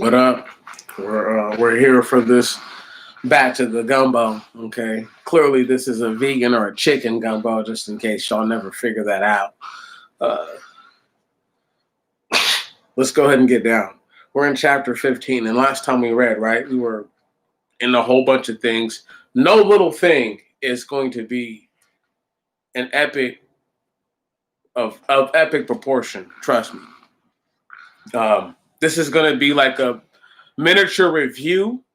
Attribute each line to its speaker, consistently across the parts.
Speaker 1: What up? We're here for this batch of the gumbo. Okay, clearly this is a vegan or a chicken gumbo, just in case y'all never figure that out. Uh, let's go ahead and get down. We're in chapter 15, and last time we read, right, we were in a whole bunch of things. No little thing is going to be an epic of epic proportion. Trust me. This is going to be like a miniature review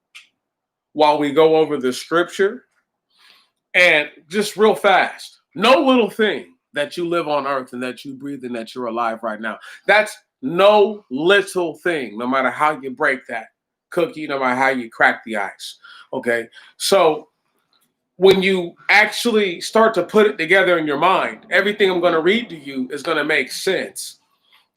Speaker 1: while we go over the scripture. And just real fast, no little thing that you live on earth and that you breathe and that you're alive right now. That's no little thing, no matter how you break that cookie, no matter how you crack the ice. Okay. So when you actually start to put it together in your mind, everything I'm going to read to you is going to make sense.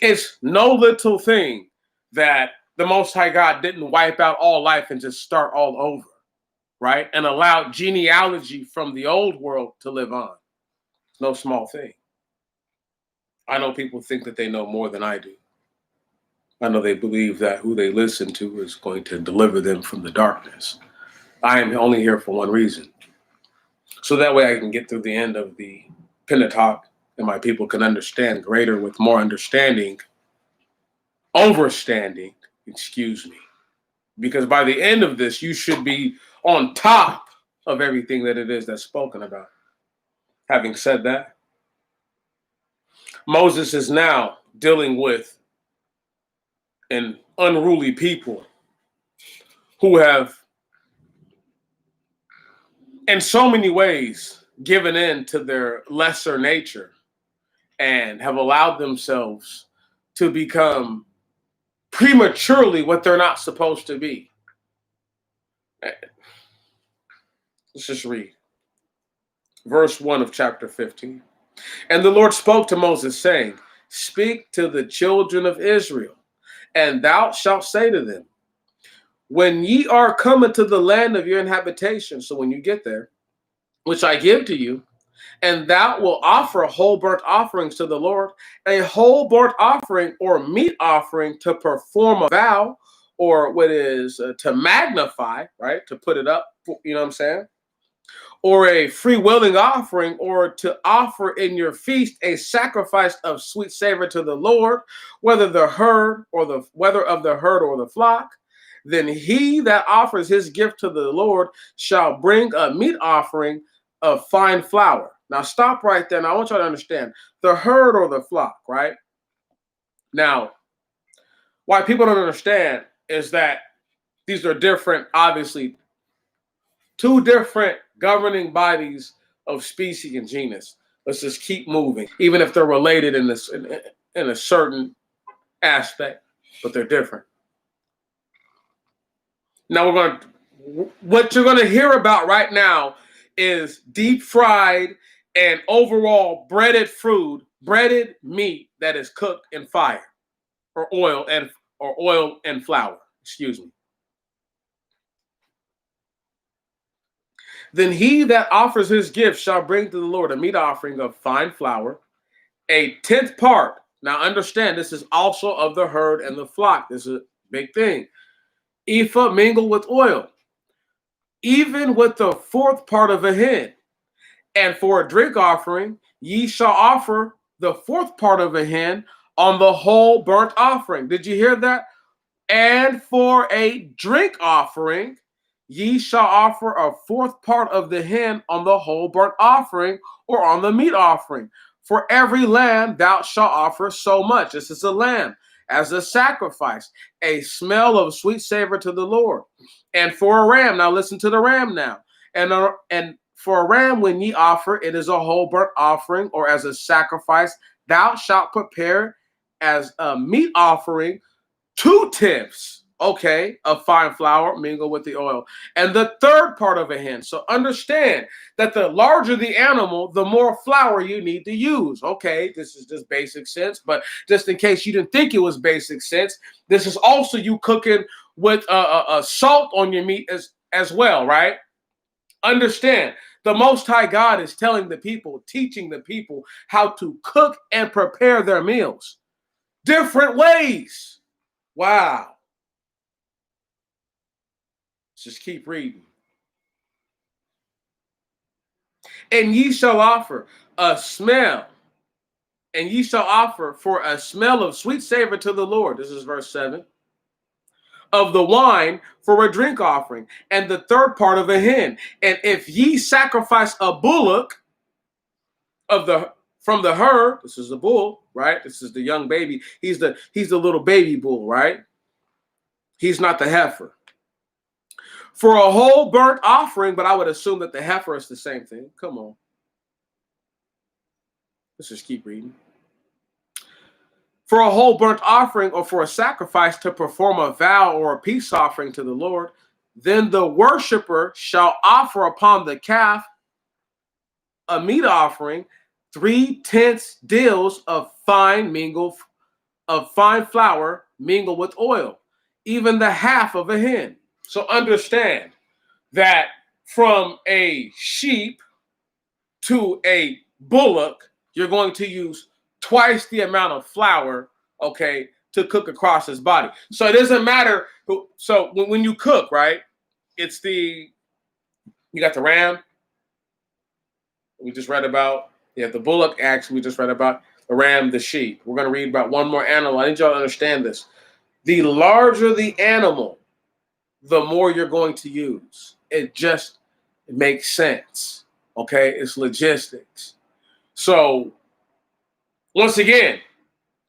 Speaker 1: It's no little thing that the Most High God didn't wipe out all life and just start all over, right? And allow genealogy from the old world to live on. It's no small thing. I know people think that they know more than I do. I know they believe that who they listen to is going to deliver them from the darkness. I am only here for one reason. So that way I can get through the end of the Pentateuch and my people can understand greater with more understanding, overstanding, excuse me. Because by the end of this, you should be on top of everything that it is that's spoken about. Having said that, Moses is now dealing with an unruly people who have, in so many ways, given in to their lesser nature and have allowed themselves to become prematurely what they're not supposed to be. Let's just read verse 1 of chapter 15. And the Lord spoke to Moses, saying, speak to the children of Israel, and thou shalt say to them, when ye are come into the land of your habitation, so when you get there, which I give to you, and thou wilt offer whole burnt offerings to the Lord, a whole burnt offering or meat offering to perform a vow, or what is to magnify, right? To put it up, you know what I'm saying? Or a free willing offering, or to offer in your feast a sacrifice of sweet savor to the Lord, whether of the herd or the flock, then he that offers his gift to the Lord shall bring a meat offering of fine flour. Now stop right there. Now I want you to understand the herd or the flock, right? Now, why people don't understand is that these are different, obviously, two different governing bodies of species and genus. Let's just keep moving, even if they're related in a certain aspect, but they're different. Now what you're going to hear about right now is deep fried and overall breaded meat that is cooked in fire or oil and flour. Excuse me. Then he that offers his gift shall bring to the Lord a meat offering of fine flour, a 10th part. Now understand, this is also of the herd and the flock. This is a big thing. Ephah mingled with oil, even with the 4th part of a hin. And for a drink offering, ye shall offer the 4th part of a hin on the whole burnt offering. Did you hear that? And for a drink offering, ye shall offer a 4th part of the hin on the whole burnt offering or on the meat offering. For every lamb thou shalt offer so much. This is a lamb as a sacrifice, a smell of sweet savor to the Lord. And for a ram, now listen to the ram now. And for a ram, when ye offer, it is a whole burnt offering or as a sacrifice. Thou shalt prepare as a meat offering 2/10, okay, of fine flour mingled with the oil, and the 3rd part of a hin. So understand that the larger the animal, the more flour you need to use. Okay, this is just basic sense, but just in case you didn't think it was basic sense, this is also you cooking with salt on your meat as well, right? Understand, the Most High God is telling the people, teaching the people how to cook and prepare their meals different ways. Wow. Just keep reading. And ye shall offer a smell, and ye shall offer for a smell of sweet savor to the Lord. This is verse 7. Of the wine for a drink offering, and the third part of a hin. And if ye sacrifice a bullock from the herd, this is the bull, right? This is the young baby. He's the little baby bull, right? He's not the heifer. For a whole burnt offering, but I would assume that the heifer is the same thing. Come on. Let's just keep reading. For a whole burnt offering or for a sacrifice to perform a vow or a peace offering to the Lord, then the worshiper shall offer upon the calf a meat offering, 3/10 deals of fine flour mingled with oil, even the half of a hin. So understand that from a sheep to a bullock, you're going to use twice the amount of flour, okay, to cook across his body. So it doesn't matter. So when you cook, right, you got the ram we just read about. You have the bullock, actually, we just read about the ram, the sheep. We're going to read about one more animal. I need y'all to understand this. The larger the animal, the more you're going to use. It makes sense, okay? It's logistics. So once again,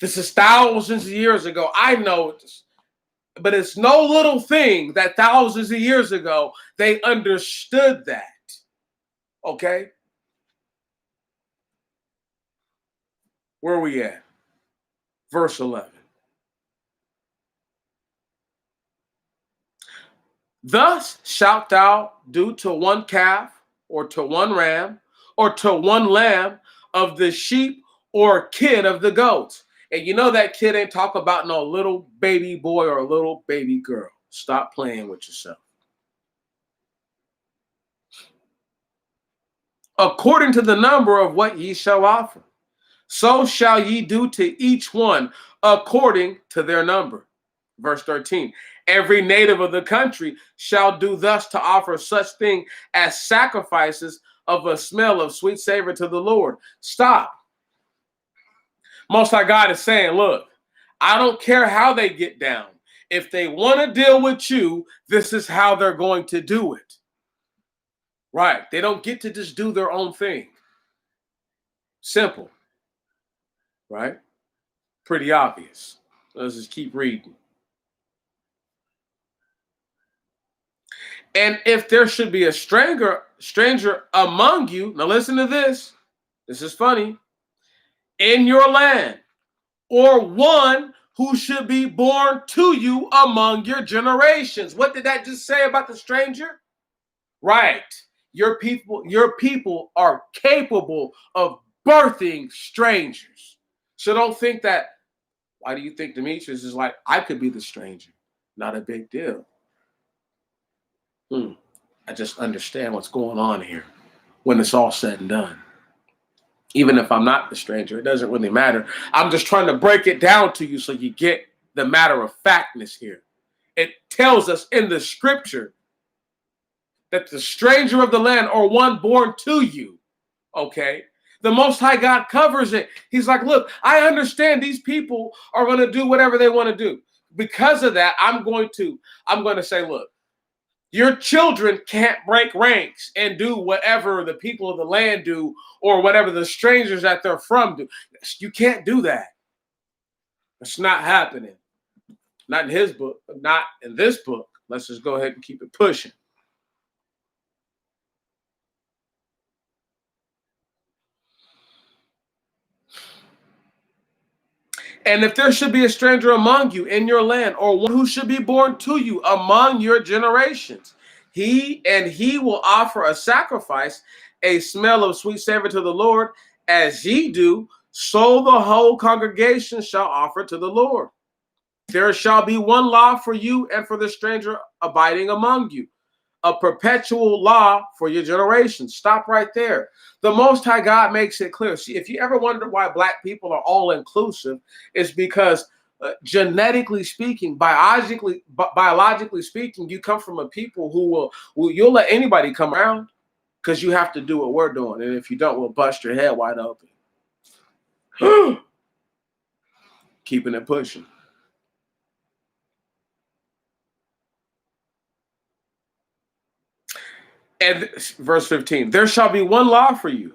Speaker 1: this is thousands of years ago. I know this, but it's no little thing that thousands of years ago, they understood that, okay? Where are we at? Verse 11. Thus shalt thou do to one calf, or to one ram, or to one lamb of the sheep, or kid of the goats. And you know that kid ain't talk about no little baby boy or little baby girl. Stop playing with yourself. According to the number of what ye shall offer, so shall ye do to each one according to their number. Verse 13. Every native of the country shall do thus to offer such thing as sacrifices of a smell of sweet savor to the Lord. Stop. Most High God is saying, look, I don't care how they get down. If they want to deal with you, this is how they're going to do it. Right. They don't get to just do their own thing. Simple. Right? Pretty obvious. Let's just keep reading. And if there should be a stranger among you, now listen to this. This is funny. In your land, or one who should be born to you among your generations. What did that just say about the stranger? Right. Your people are capable of birthing strangers. So don't think that, why do you think Demetrius is like, I could be the stranger? Not a big deal. I just understand what's going on here when it's all said and done. Even if I'm not the stranger, it doesn't really matter. I'm just trying to break it down to you so you get the matter of factness here. It tells us in the scripture that the stranger of the land or one born to you, okay? The Most High God covers it. He's like, look, I understand these people are going to do whatever they want to do. Because of that, I'm going to say, look, your children can't break ranks and do whatever the people of the land do or whatever the strangers that they're from do. You can't do that. It's not happening. Not in his book, not in this book. Let's just go ahead and keep it pushing. And if there should be a stranger among you in your land, or one who should be born to you among your generations, he will offer a sacrifice, a smell of sweet savor to the Lord, as ye do, so the whole congregation shall offer to the Lord. There shall be one law for you and for the stranger abiding among you, a perpetual law for your generations. Stop right there. The Most High God makes it clear. See, if you ever wonder why black people are all inclusive, it's because genetically speaking, biologically speaking, you come from a people who you'll let anybody come around because you have to do what we're doing. And if you don't, we'll bust your head wide open. Keeping it pushing. And verse 15, there shall be one law for you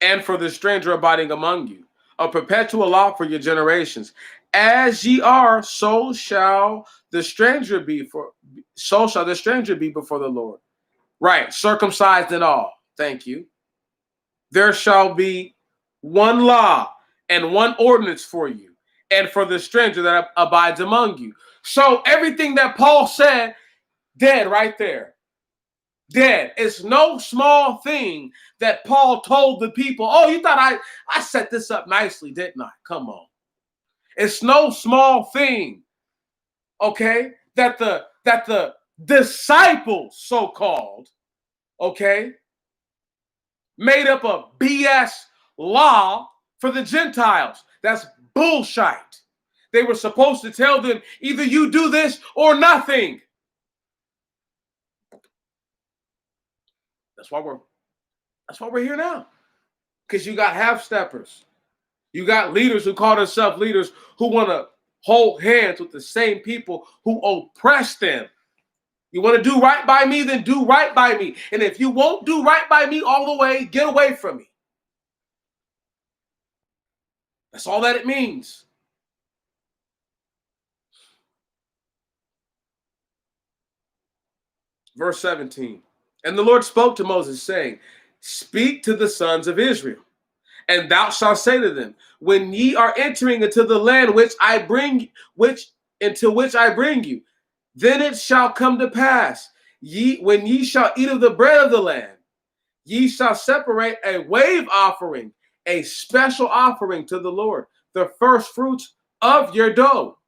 Speaker 1: and for the stranger abiding among you, a perpetual law for your generations. As ye are, so shall the stranger be before the Lord. Right, circumcised and all. Thank you. There shall be one law and one ordinance for you, and for the stranger that abides among you. So everything that Paul said, dead right there. Dead. It's no small thing that Paul told the people. Oh, you thought I set this up nicely, didn't I? Come on. It's no small thing, okay, that the disciples, so-called, okay, made up a BS law for the Gentiles. That's bullshit. They were supposed to tell them, either you do this or nothing. That's why we're here now. Because you got half-steppers. You got leaders who call themselves leaders who want to hold hands with the same people who oppress them. You want to do right by me, then do right by me. And if you won't do right by me all the way, get away from me. That's all that it means. Verse 17. And the Lord spoke to Moses, saying, speak to the sons of Israel, and thou shalt say to them, when ye are entering into the land into which I bring you, then it shall come to pass, when ye shall eat of the bread of the land, ye shall separate a wave offering, a special offering to the Lord, the first fruits of your dough.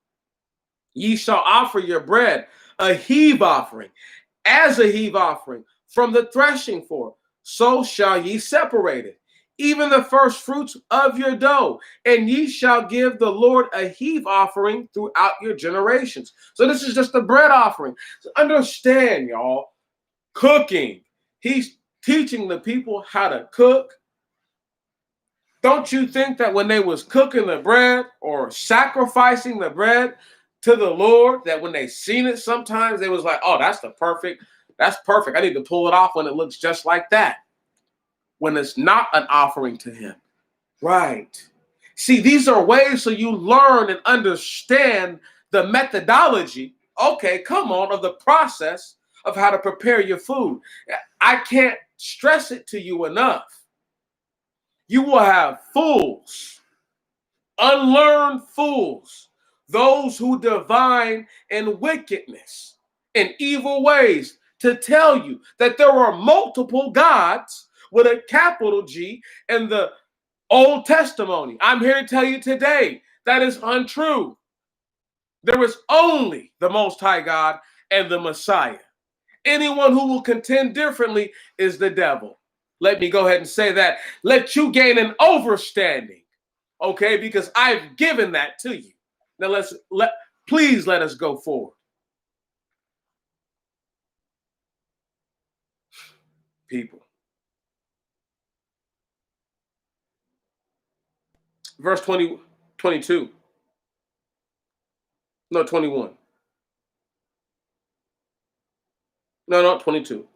Speaker 1: Ye shall offer your bread, a heave offering, as a heave offering from the threshing floor. So shall ye separate it, even the first fruits of your dough, and ye shall give the Lord a heave offering throughout your generations. So this is just a bread offering. So understand, y'all, cooking. He's teaching the people how to cook. Don't you think that when they was cooking the bread or sacrificing the bread to the Lord, that when they seen it, sometimes they was like, oh, that's perfect. I need to pull it off when it looks just like that. When it's not an offering to him. Right. See, these are ways so you learn and understand the methodology, okay, come on, of the process of how to prepare your food. I can't stress it to you enough. You will have fools, unlearned fools, those who divine in wickedness and evil ways, to tell you that there are multiple gods with a capital G in the Old Testimony. I'm here to tell you today that is untrue. There is only the Most High God and the Messiah. Anyone who will contend differently is the devil. Let me go ahead and say that. Let you gain an overstanding, okay? Because I've given that to you. Now please let us go forward. People. Verse 22. No, 21. No, 22.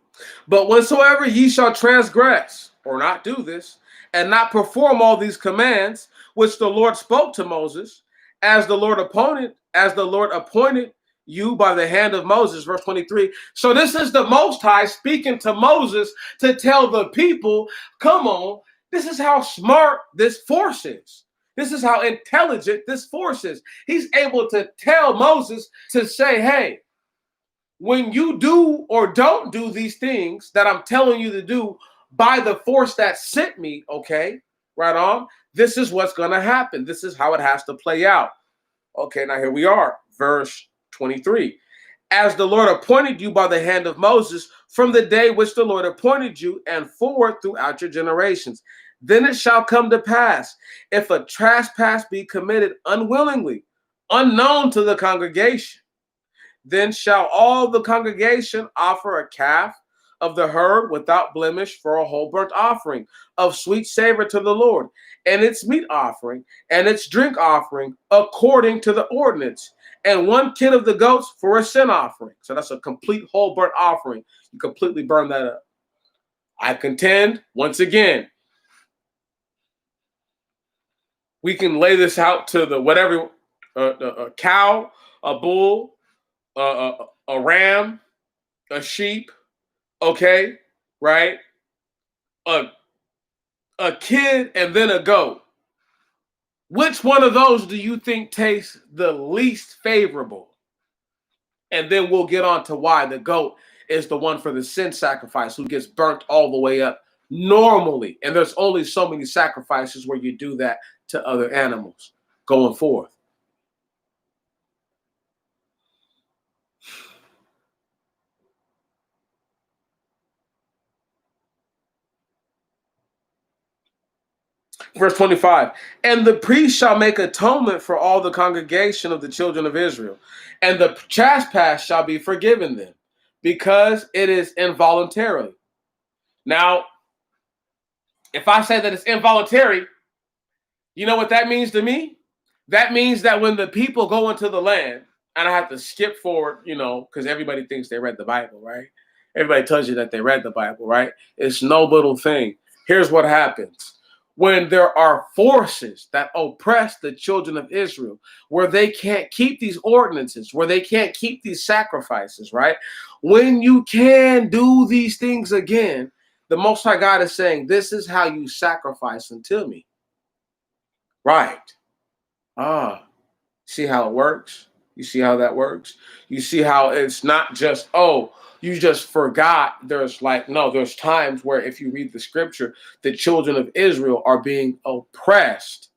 Speaker 1: But whensoever ye shall transgress, or not do this, and not perform all these commands, which the Lord spoke to Moses, as the Lord appointed you by the hand of Moses, verse 23. So this is the Most High speaking to Moses to tell the people, come on, this is how smart this force is. This is how intelligent this force is. He's able to tell Moses to say, hey, when you do or don't do these things that I'm telling you to do by the force that sent me, okay, right on, this is what's going to happen. This is how it has to play out. Okay, now here we are, verse 23. As the Lord appointed you by the hand of Moses from the day which the Lord appointed you and forward throughout your generations. Then it shall come to pass, if a trespass be committed unwillingly unknown to the congregation. Then shall all the congregation offer a calf of the herd without blemish for a whole burnt offering of sweet savor to the Lord, and its meat offering and its drink offering according to the ordinance, and 1 kid of the goats for a sin offering. So that's a complete whole burnt offering. You completely burn that up. I contend, once again, we can lay this out to the whatever, a cow, a bull, a ram, a sheep, okay, right? A, a kid and then a goat. Which one of those do you think tastes the least favorable? And then we'll get on to why the goat is the one for the sin sacrifice who gets burnt all the way up normally. And there's only so many sacrifices where you do that to other animals going forth. Verse 25, and the priest shall make atonement for all the congregation of the children of Israel, and the trespass shall be forgiven them, because it is involuntarily. Now, if I say that it's involuntary, you know what that means to me? That means that when the people go into the land, and I have to skip forward, because everybody thinks they read the Bible, right? Everybody tells you that they read the Bible, right? It's no little thing. Here's what happens. When there are forces that oppress the children of Israel, where they can't keep these ordinances, where they can't keep these sacrifices, right? When you can do these things again, the Most High God is saying, this is how you sacrifice unto me. Right. See how it works? You see how that works? You see how it's not just, you just forgot. There's times where if you read the scripture, the children of Israel are being oppressed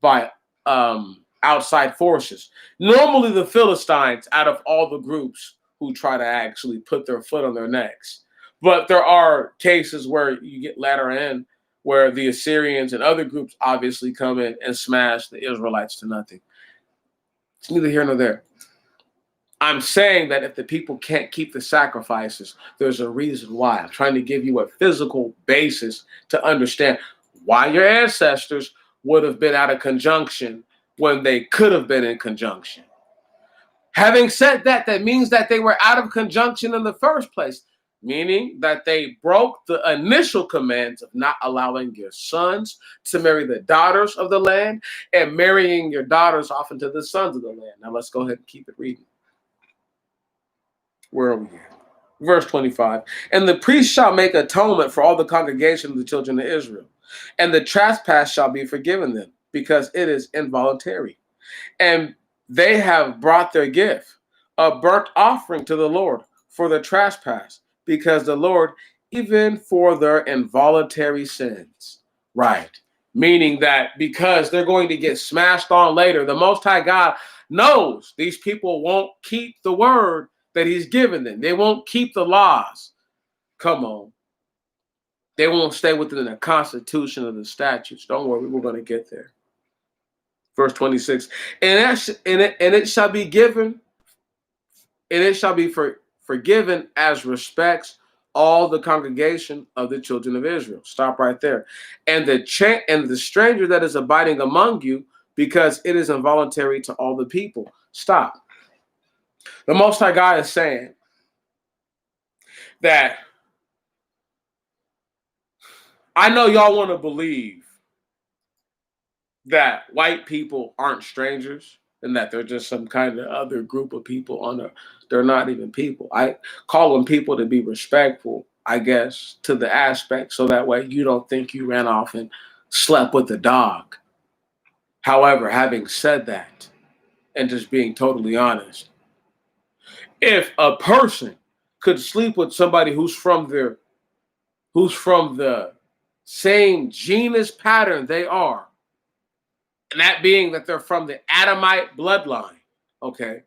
Speaker 1: by outside forces. Normally the Philistines, out of all the groups who try to actually put their foot on their necks. But there are cases where you get latter in where the Assyrians and other groups obviously come in and smash the Israelites to nothing. It's neither here nor there. I'm saying that if the people can't keep the sacrifices, there's a reason why. I'm trying to give you a physical basis to understand why your ancestors would have been out of conjunction when they could have been in conjunction. Having said that, that means that they were out of conjunction in the first place, meaning that they broke the initial commands of not allowing your sons to marry the daughters of the land and marrying your daughters off into the sons of the land. Now let's go ahead and keep it reading. Where are we at? Verse 25, and the priest shall make atonement for all the congregation of the children of Israel, and the trespass shall be forgiven them, because it is involuntary. And they have brought their gift, a burnt offering to the Lord for the trespass, because the Lord, even for their involuntary sins. Right. Meaning that because they're going to get smashed on later, the Most High God knows these people won't keep the word that he's given them. They won't keep the laws. Come on. They won't stay within the constitution of the statutes. Don't worry, we're going to get there. Verse 26, and it shall be given, and it shall be forgiven as respects all the congregation of the children of Israel. Stop right there. And the stranger that is abiding among you, because it is involuntary to all the people. Stop. The Most High God is saying that I know y'all want to believe that white people aren't strangers and that they're just some kind of other group of people they're not even people. I call them people to be respectful, I guess, to the aspect, so that way you don't think you ran off and slept with a dog. However, having said that, and just being totally honest, if a person could sleep with somebody who's from the same genus pattern they are, and that being that they're from the Adamite bloodline, okay?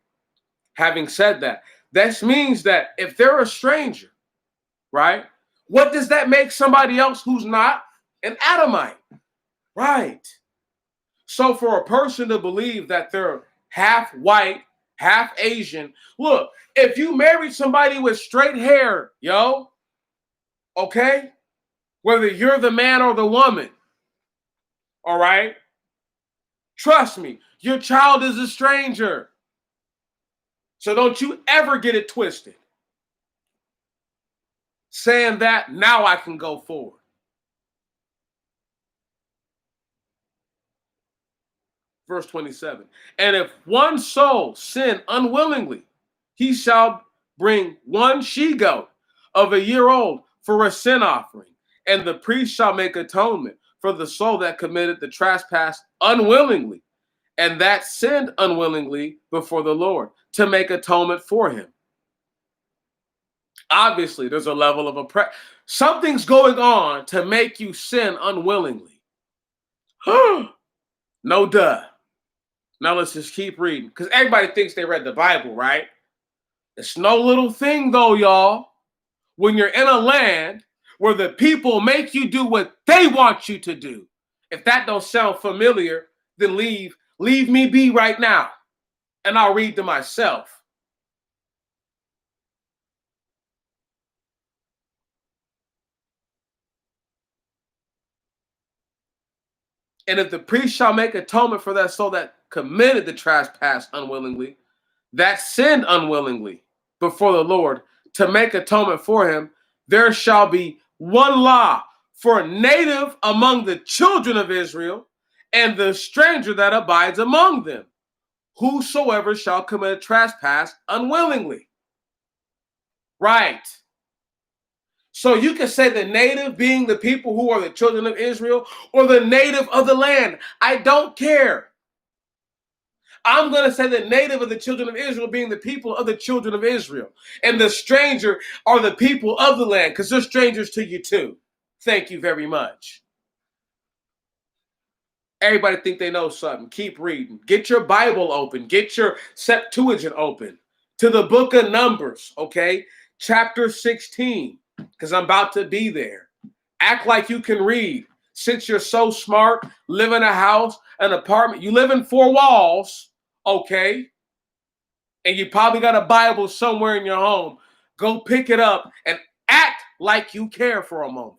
Speaker 1: Having said that, this means that if they're a stranger, right, what does that make somebody else who's not an Adamite? Right. So for a person to believe that they're half white, half Asian. Look, if you married somebody with straight hair, yo, okay, whether you're the man or the woman, all right, trust me, your child is a stranger. So don't you ever get it twisted. Saying that, now I can go forward. Verse 27. And if one soul sin unwillingly, he shall bring one she-goat of a year old for a sin offering, and the priest shall make atonement for the soul that committed the trespass unwillingly, and that sinned unwillingly before the Lord, to make atonement for him. Obviously, there's a level of oppression. Something's going on to make you sin unwillingly. No duh. Now let's just keep reading, because everybody thinks they read the Bible, right? It's no little thing, though, y'all. When you're in a land where the people make you do what they want you to do. If that don't sound familiar, then leave me be right now, and I'll read to myself. And if the priest shall make atonement for that soul that committed the trespass unwillingly, that sinned unwillingly before the Lord, to make atonement for him, there shall be one law for a native among the children of Israel and the stranger that abides among them, whosoever shall commit a trespass unwillingly. Right. So you can say the native being the people who are the children of Israel, or the native of the land. I don't care. I'm going to say the native of the children of Israel being the people of the children of Israel. And the stranger are the people of the land, because they're strangers to you too. Thank you very much. Everybody think they know something. Keep reading. Get your Bible open. Get your Septuagint open to the book of Numbers, okay? Chapter 16. Because I'm about to be there. Act like you can read. Since you're so smart, live in a house, an apartment. You live in 4 walls, okay? And you probably got a Bible somewhere in your home. Go pick it up and act like you care for a moment.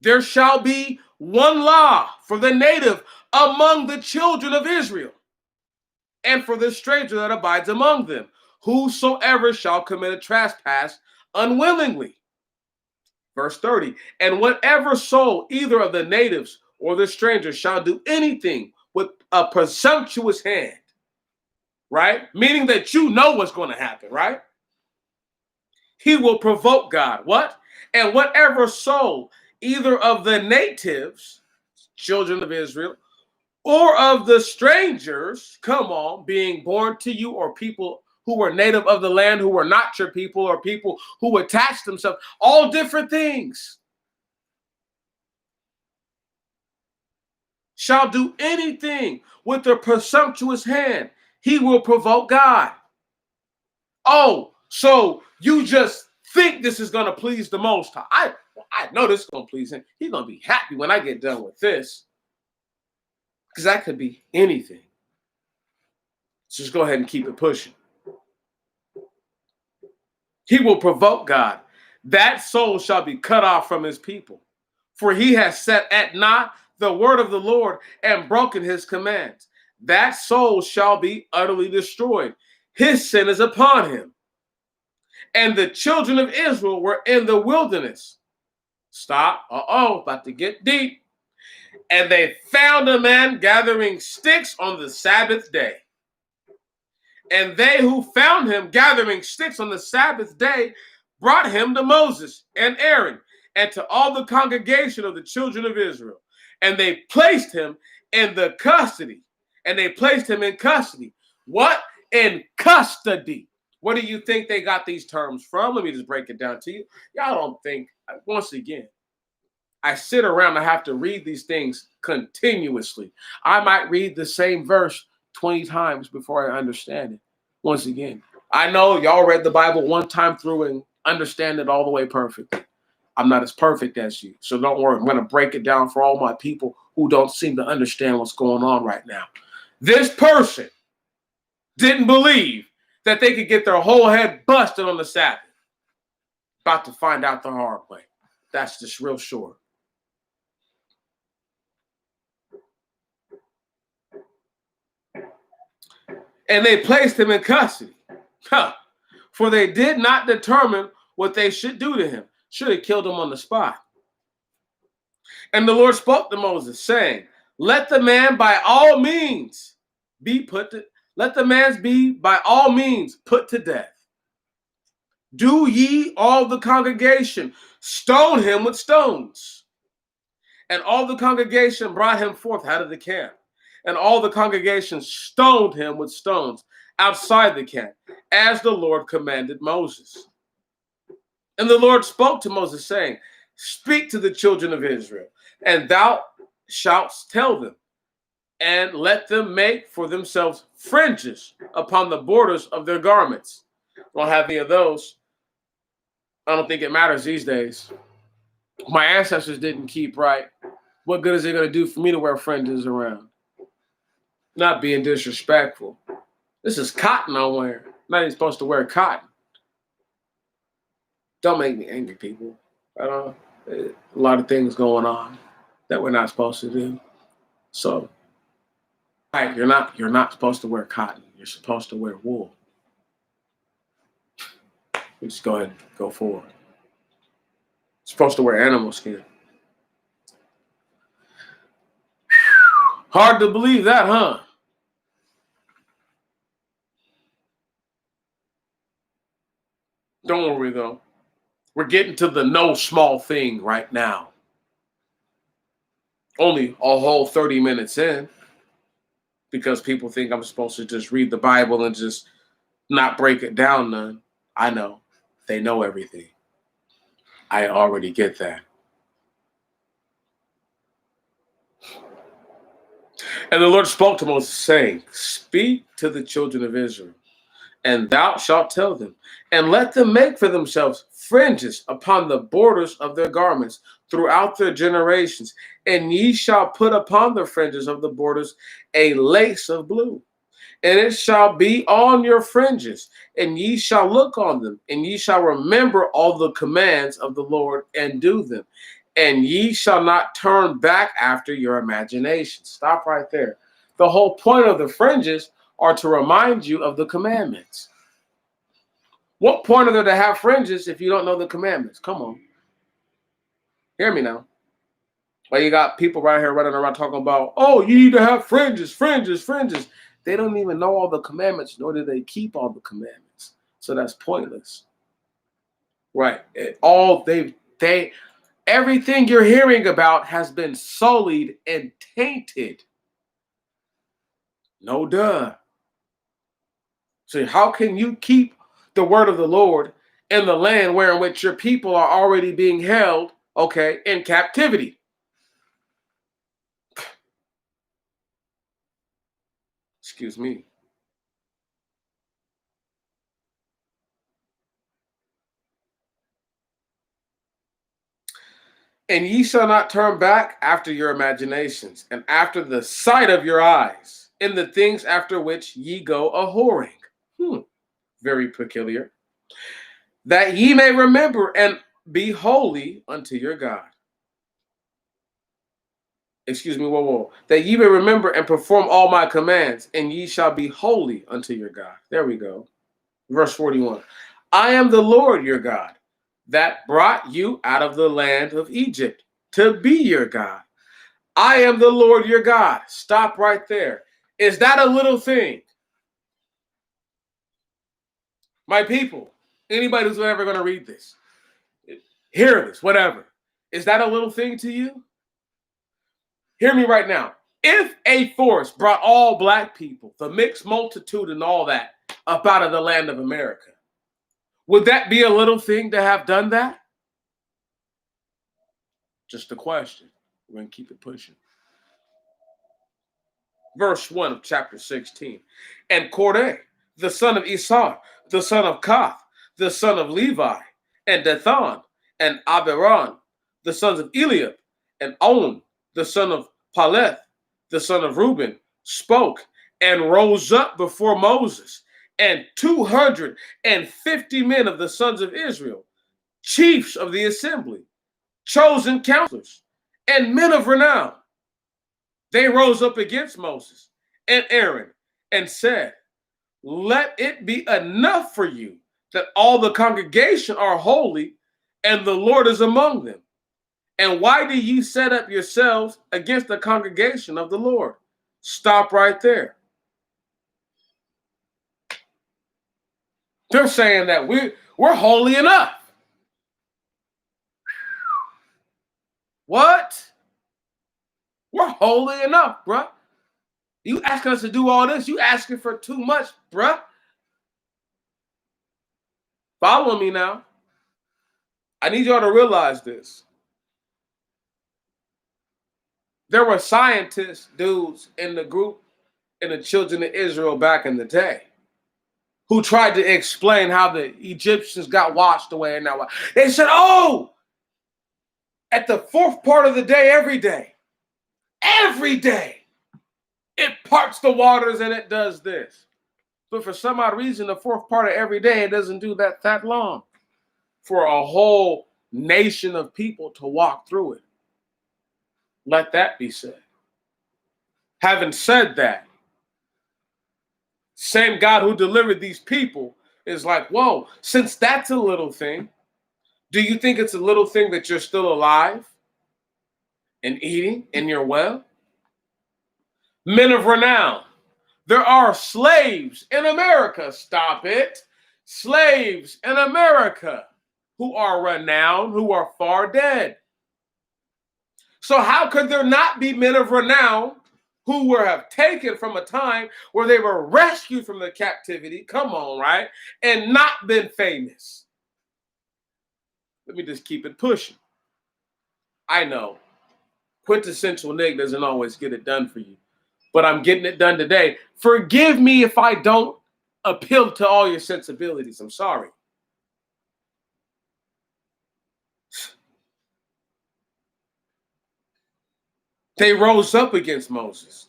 Speaker 1: There shall be one law for the native among the children of Israel, and for the stranger that abides among them, whosoever shall commit a trespass unwillingly. Verse 30, and whatever soul, either of the natives or the stranger, shall do anything with a presumptuous hand, right? Meaning that you know what's going to happen, right? He will provoke God. What? And whatever soul, either of the natives, children of Israel, or of the strangers, come on, being born to you, or people who were native of the land who were not your people, or people who attached themselves, all different things, shall do anything with a presumptuous hand, he will provoke God. Oh, so you just think this is going to please the Most High. I know this is going to please him. He's going to be happy when I get done with this. Because that could be anything. So just go ahead and keep it pushing. He will provoke God. That soul shall be cut off from his people. For he has set at naught the word of the Lord and broken his commands. That soul shall be utterly destroyed. His sin is upon him. And the children of Israel were in the wilderness. Stop. About to get deep. And they found a man gathering sticks on the Sabbath day. And they who found him gathering sticks on the Sabbath day brought him to Moses and Aaron and to all the congregation of the children of Israel. And they placed him in the custody. And they placed him in custody. What? In custody. What do you think they got these terms from? Let me just break it down to you. Y'all don't think, once again, I sit around and have to read these things continuously. I might read the same verse 20 times before I understand it. Once again, I know y'all read the Bible one time through and understand it all the way perfectly. I'm not as perfect as you, so don't worry. I'm going to break it down for all my people who don't seem to understand what's going on right now. This person didn't believe that they could get their whole head busted on the Sabbath. About to find out the hard way. That's just real sure. And they placed him in custody. For they did not determine what they should do to him. Should have killed him on the spot. And the Lord spoke to Moses, saying, let the man by all means be put to death. Do ye all the congregation stone him with stones. And all the congregation brought him forth out of the camp. And all the congregation stoned him with stones outside the camp, as the Lord commanded Moses. And the Lord spoke to Moses, saying, speak to the children of Israel, and thou shalt tell them, and let them make for themselves fringes upon the borders of their garments. Don't have any of those. I don't think it matters these days. My ancestors didn't keep right. What good is it going to do for me to wear fringes around? Not being disrespectful. This is cotton I'm wearing. I'm not even supposed to wear cotton. Don't make me angry, people. A lot of things going on that we're not supposed to do. So, right, you're not supposed to wear cotton. You're supposed to wear wool. We just go ahead and go forward. You're supposed to wear animal skin. Hard to believe that, huh? Don't worry, though. We're getting to the no small thing right now. Only a whole 30 minutes in, because people think I'm supposed to just read the Bible and just not break it down none. I know. They know everything. I already get that. And the Lord spoke to Moses, saying, speak to the children of Israel, and thou shalt tell them, and let them make for themselves fringes upon the borders of their garments throughout their generations. And ye shall put upon the fringes of the borders a lace of blue. And it shall be on your fringes, and ye shall look on them, and ye shall remember all the commands of the Lord and do them. And ye shall not turn back after your imagination. Stop right there. The whole point of the fringes are to remind you of the commandments. What point are there to have fringes if you don't know the commandments? Come on. Hear me now. Well, you got people right here running around talking about, oh, you need to have fringes, fringes, fringes. They don't even know all the commandments, nor do they keep all the commandments. So that's pointless. Right. Everything you're hearing about has been sullied and tainted. No duh. So how can you keep the word of the Lord in the land where in which your people are already being held, okay, in captivity? Excuse me. And ye shall not turn back after your imaginations, and after the sight of your eyes, in the things after which ye go a-whoring. Very peculiar. That ye may remember and be holy unto your God. Excuse me, whoa. That ye may remember and perform all my commands, and ye shall be holy unto your God. There we go. Verse 41. I am the Lord your God, that brought you out of the land of Egypt to be your God. I am the Lord your God. Stop right there. Is that a little thing? My people, anybody who's ever going to read this, hear this, whatever. Is that a little thing to you? Hear me right now. If a force brought all black people, the mixed multitude and all that, up out of the land of America, would that be a little thing to have done that? Just a question. We're going to keep it pushing. Verse 1 of chapter 16. And Korah, the son of Esau, the son of Koth, the son of Levi, and Dathan, and Abiram, the sons of Eliab, and On, the son of Paleth, the son of Reuben, spoke and rose up before Moses, and 250 men of the sons of Israel, chiefs of the assembly, chosen counselors, and men of renown. They rose up against Moses and Aaron and said, let it be enough for you that all the congregation are holy and the Lord is among them. And why do you set up yourselves against the congregation of the Lord? Stop right there. They're saying that we're holy enough. What? We're holy enough, bruh. You asking us to do all this? You asking for too much, bruh. Follow me now. I need y'all to realize this. There were scientists, dudes in the group, in the children of Israel back in the day, who tried to explain how the Egyptians got washed away. And now they said, oh, at the fourth part of the day, every day, it parts the waters and it does this. But for some odd reason, the fourth part of every day, it doesn't do that long for a whole nation of people to walk through it. Let that be said. Having said that, same God who delivered these people is like, whoa, since that's a little thing, do you think it's a little thing that you're still alive and eating and you're well? Men of renown. There are slaves in America. Stop it. Slaves in America who are renowned, who are far dead. So how could there not be men of renown who were have taken from a time where they were rescued from the captivity, come on, right, and not been famous? Let me just keep it pushing. I know quintessential Nick doesn't always get it done for you, but I'm getting it done today. Forgive me if I don't appeal to all your sensibilities. I'm sorry. They rose up against Moses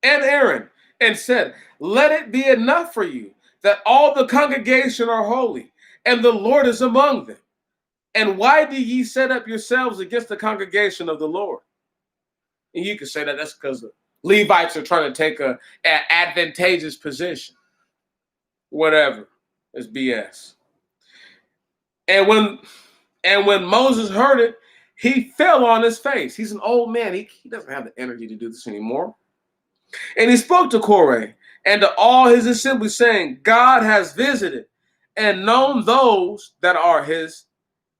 Speaker 1: and Aaron and said, let it be enough for you that all the congregation are holy and the Lord is among them. And why do ye set up yourselves against the congregation of the Lord? And you can say that that's because the Levites are trying to take an advantageous position. Whatever. It's BS. And when Moses heard it, he fell on his face. He's an old man. He doesn't have the energy to do this anymore. And he spoke to Korah and to all his assembly, saying, God has visited and known those that are his,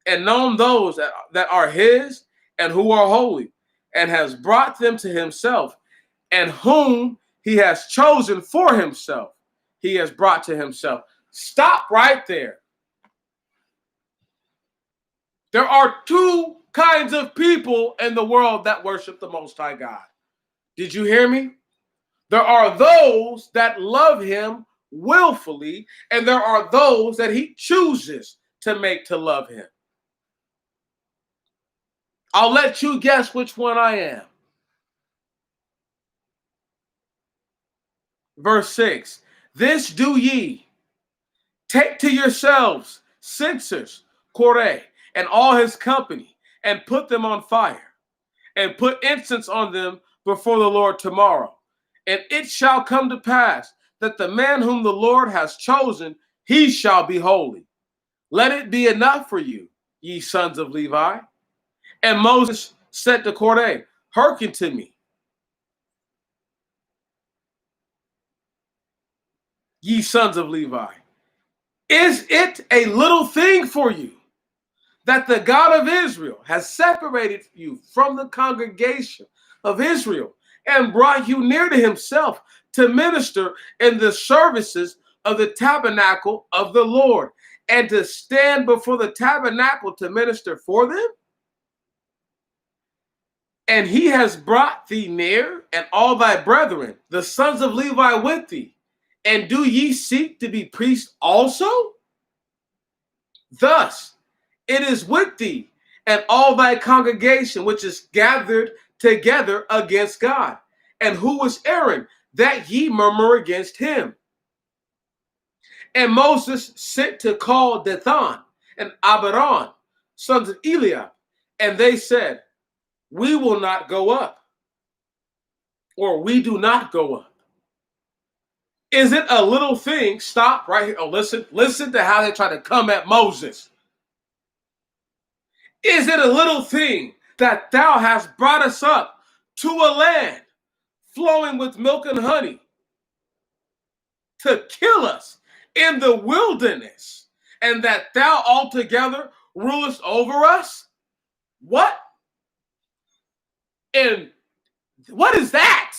Speaker 1: and known those that are his and who are holy, and has brought them to himself, and whom he has chosen for himself, he has brought to himself. Stop right there. There are two kinds of people in the world that worship the Most High God. Did you hear me? There are those that love him willfully, and there are those that he chooses to make to love him. I'll let you guess which one I am. Verse 6, this do ye, take to yourselves censers, Korah, and all his company, and put them on fire, and put incense on them before the Lord tomorrow. And it shall come to pass that the man whom the Lord has chosen, he shall be holy. Let it be enough for you, ye sons of Levi. And Moses said to Korah, hearken to me, ye sons of Levi. Is it a little thing for you that the God of Israel has separated you from the congregation of Israel and brought you near to himself to minister in the services of the tabernacle of the Lord, and to stand before the tabernacle to minister for them? And he has brought thee near, and all thy brethren, the sons of Levi, with thee. And do ye seek to be priests also? Thus it is with thee and all thy congregation which is gathered together against God. And who was Aaron, that ye murmur against him? And Moses sent to call Dathan and Abiram, sons of Eliab, and they said, we will not go up, or we do not go up. Is it a little thing? Stop right here. Oh, listen to how they try to come at Moses. Is it a little thing that thou hast brought us up to a land flowing with milk and honey to kill us in the wilderness, and that thou altogether rulest over us? What? And what is that?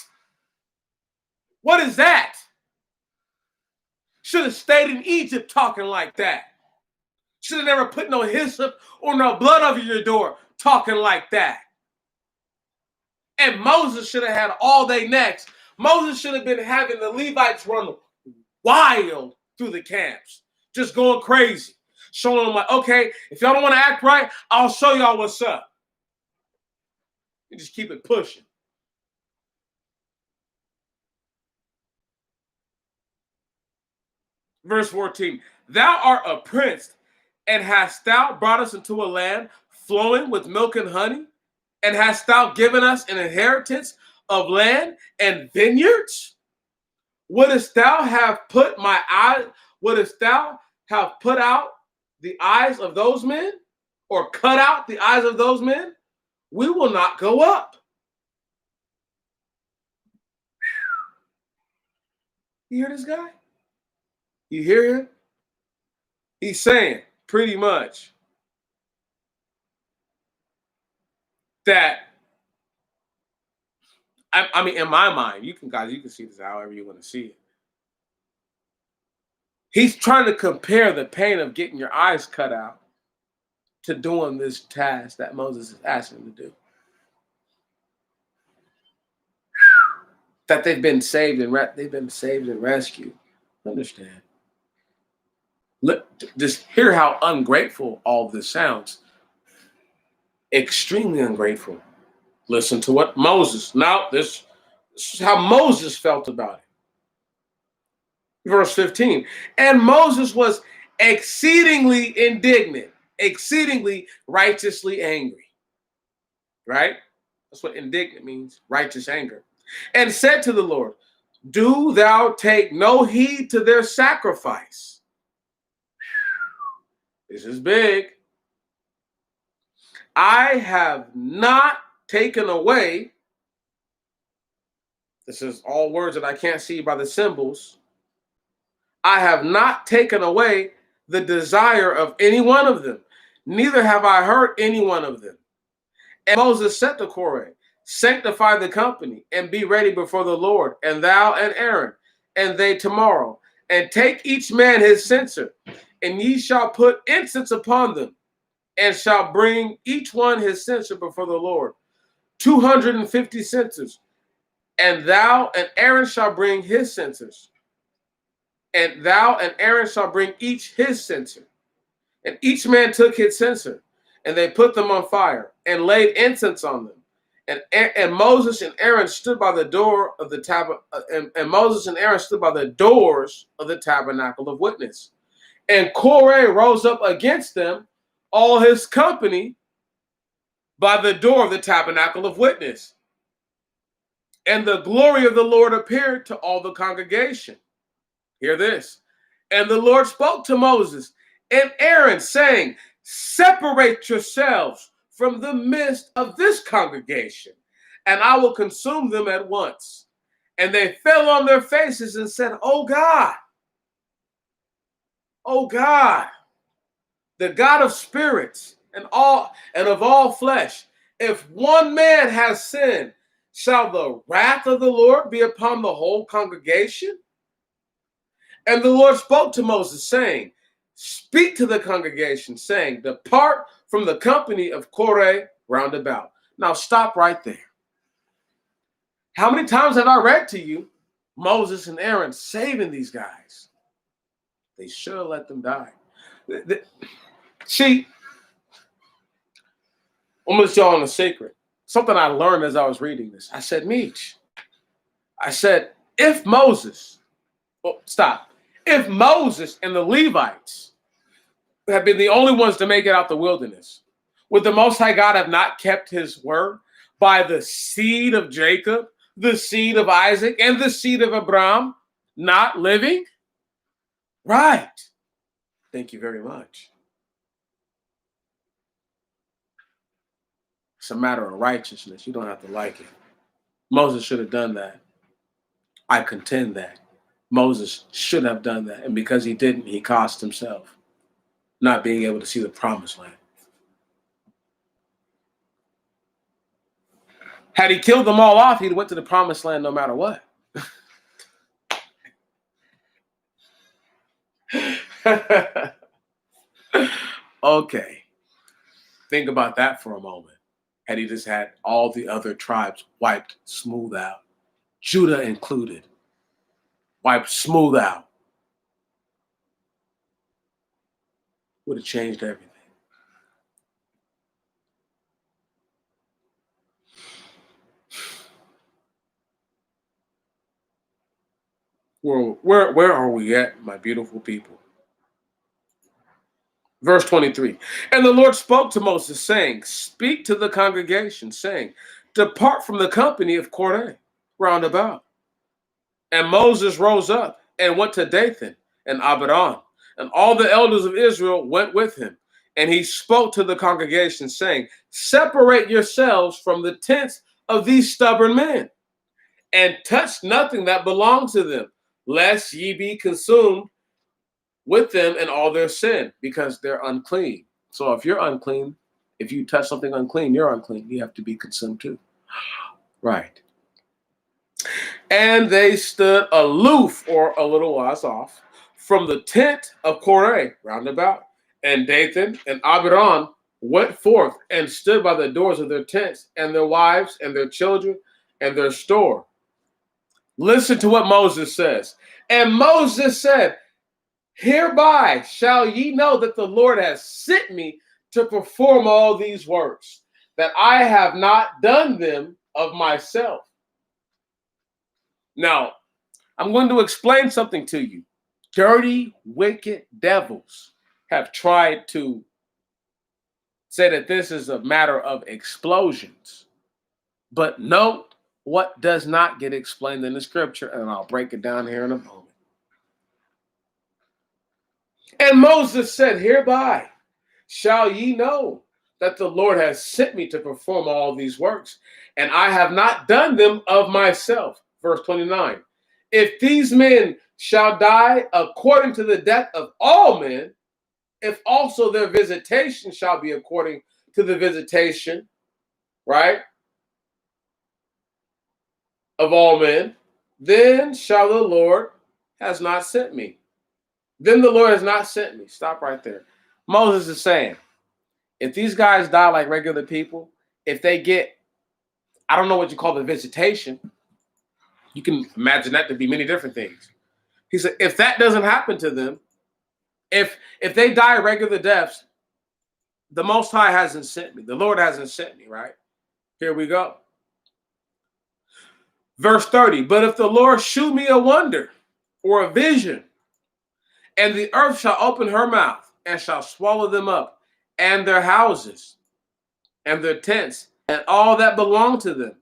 Speaker 1: What is that? Should have stayed in Egypt talking like that. Should have never put no hyssop or no blood over your door talking like that. And Moses should have had all they necks. Moses should have been having the Levites run wild through the camps, just going crazy, showing them like, okay, if y'all don't want to act right, I'll show y'all what's up. You just keep it pushing. Verse 14, thou art a prince, and hast thou brought us into a land flowing with milk and honey? And hast thou given us an inheritance of land and vineyards? Wouldst thou have put my eye? Wouldst thou have put out the eyes of those men, or cut out the eyes of those men? We will not go up. You hear this guy? You hear him? He's saying pretty much that, I mean, in my mind, you can see this however you want to see it. He's trying to compare the pain of getting your eyes cut out to doing this task that Moses is asking him to do. That they've been saved and rescued. Understand? Just hear how ungrateful all this sounds. Extremely ungrateful. Listen to what Moses. Now, this is how Moses felt about it. Verse 15. And Moses was exceedingly indignant, exceedingly righteously angry. Right? That's what indignant means, righteous anger. And said to the Lord, do thou take no heed to their sacrifice. This is big. I have not taken away, this is all words that I can't see by the symbols. I have not taken away the desire of any one of them, neither have I hurt any one of them. And Moses said to Korah, sanctify the company and be ready before the Lord, and thou and Aaron, and they tomorrow, and take each man his censer, and ye shall put incense upon them, and shall bring each one his censer before the Lord, 250 censers. And thou and Aaron shall bring his censers, and thou and Aaron shall bring each his censer. And each man took his censer, and they put them on fire, and laid incense on them. And Moses and Aaron stood by the door of the and Moses and Aaron stood by the doors of the tabernacle of witness. And Korah rose up against them, all his company, by the door of the tabernacle of witness. And the glory of the Lord appeared to all the congregation. Hear this. And the Lord spoke to Moses and Aaron, saying, separate yourselves from the midst of this congregation, and I will consume them at once. And they fell on their faces and said, O God, the God of spirits and of all flesh, if one man has sinned, shall the wrath of the Lord be upon the whole congregation? And the Lord spoke to Moses, saying, speak to the congregation, saying, depart from the company of Korah round about. Now stop right there. How many times have I read to you Moses and Aaron saving these guys? They should have let them die. See, I'm going to tell you a secret. Something I learned as I was reading this. I said, Meech, I said, if Moses, well, stop. If Moses and the Levites have been the only ones to make it out the wilderness, would the Most High God have not kept his word by the seed of Jacob, the seed of Isaac, and the seed of Abraham not living? Right. Thank you very much. It's a matter of righteousness. You don't have to like it. Moses should have done that. I contend that. Moses should have done that. And because he didn't, he cost himself not being able to see the promised land. Had he killed them all off, he'd went to the promised land no matter what. Okay. Think about that for a moment. Had he just had all the other tribes wiped smooth out, Judah included, wiped smooth out, would have changed everything. Where are we at, my beautiful people? Verse 23. And the Lord spoke to Moses, saying, speak to the congregation, saying, depart from the company of Korah round about. And Moses rose up and went to Dathan and Abiram, and all the elders of Israel went with him. And he spoke to the congregation, saying, separate yourselves from the tents of these stubborn men, and touch nothing that belongs to them, lest ye be consumed with them in all their sin, because they're unclean. So if you're unclean, if you touch something unclean, you're unclean. You have to be consumed too. Right. And they stood aloof, or a little while off, from the tent of Korah round about. And Dathan and Abiram went forth and stood by the doors of their tents, and their wives and their children and their store. Listen to what Moses says. And Moses said, hereby shall ye know that the Lord has sent me to perform all these works, that I have not done them of myself. Now, I'm going to explain something to you. Dirty, wicked devils have tried to say that this is a matter of explosions. But note what does not get explained in the scripture, and I'll break it down here in a moment. And Moses said, hereby shall ye know that the Lord has sent me to perform all these works, and I have not done them of myself. Verse 29. If these men shall die according to the death of all men, if also their visitation shall be according to the visitation, right, of all men, then shall the Lord has not sent me. Then the Lord has not sent me. Stop right there. Moses is saying, if these guys die like regular people, if they get, I don't know what you call the visitation, you can imagine that to be many different things. He said, if that doesn't happen to them, if they die regular deaths, the Most High hasn't sent me. The Lord hasn't sent me, right? Here we go. Verse 30, but if the Lord shew me a wonder or a vision, and the earth shall open her mouth and shall swallow them up, and their houses, and their tents, and all that belong to them,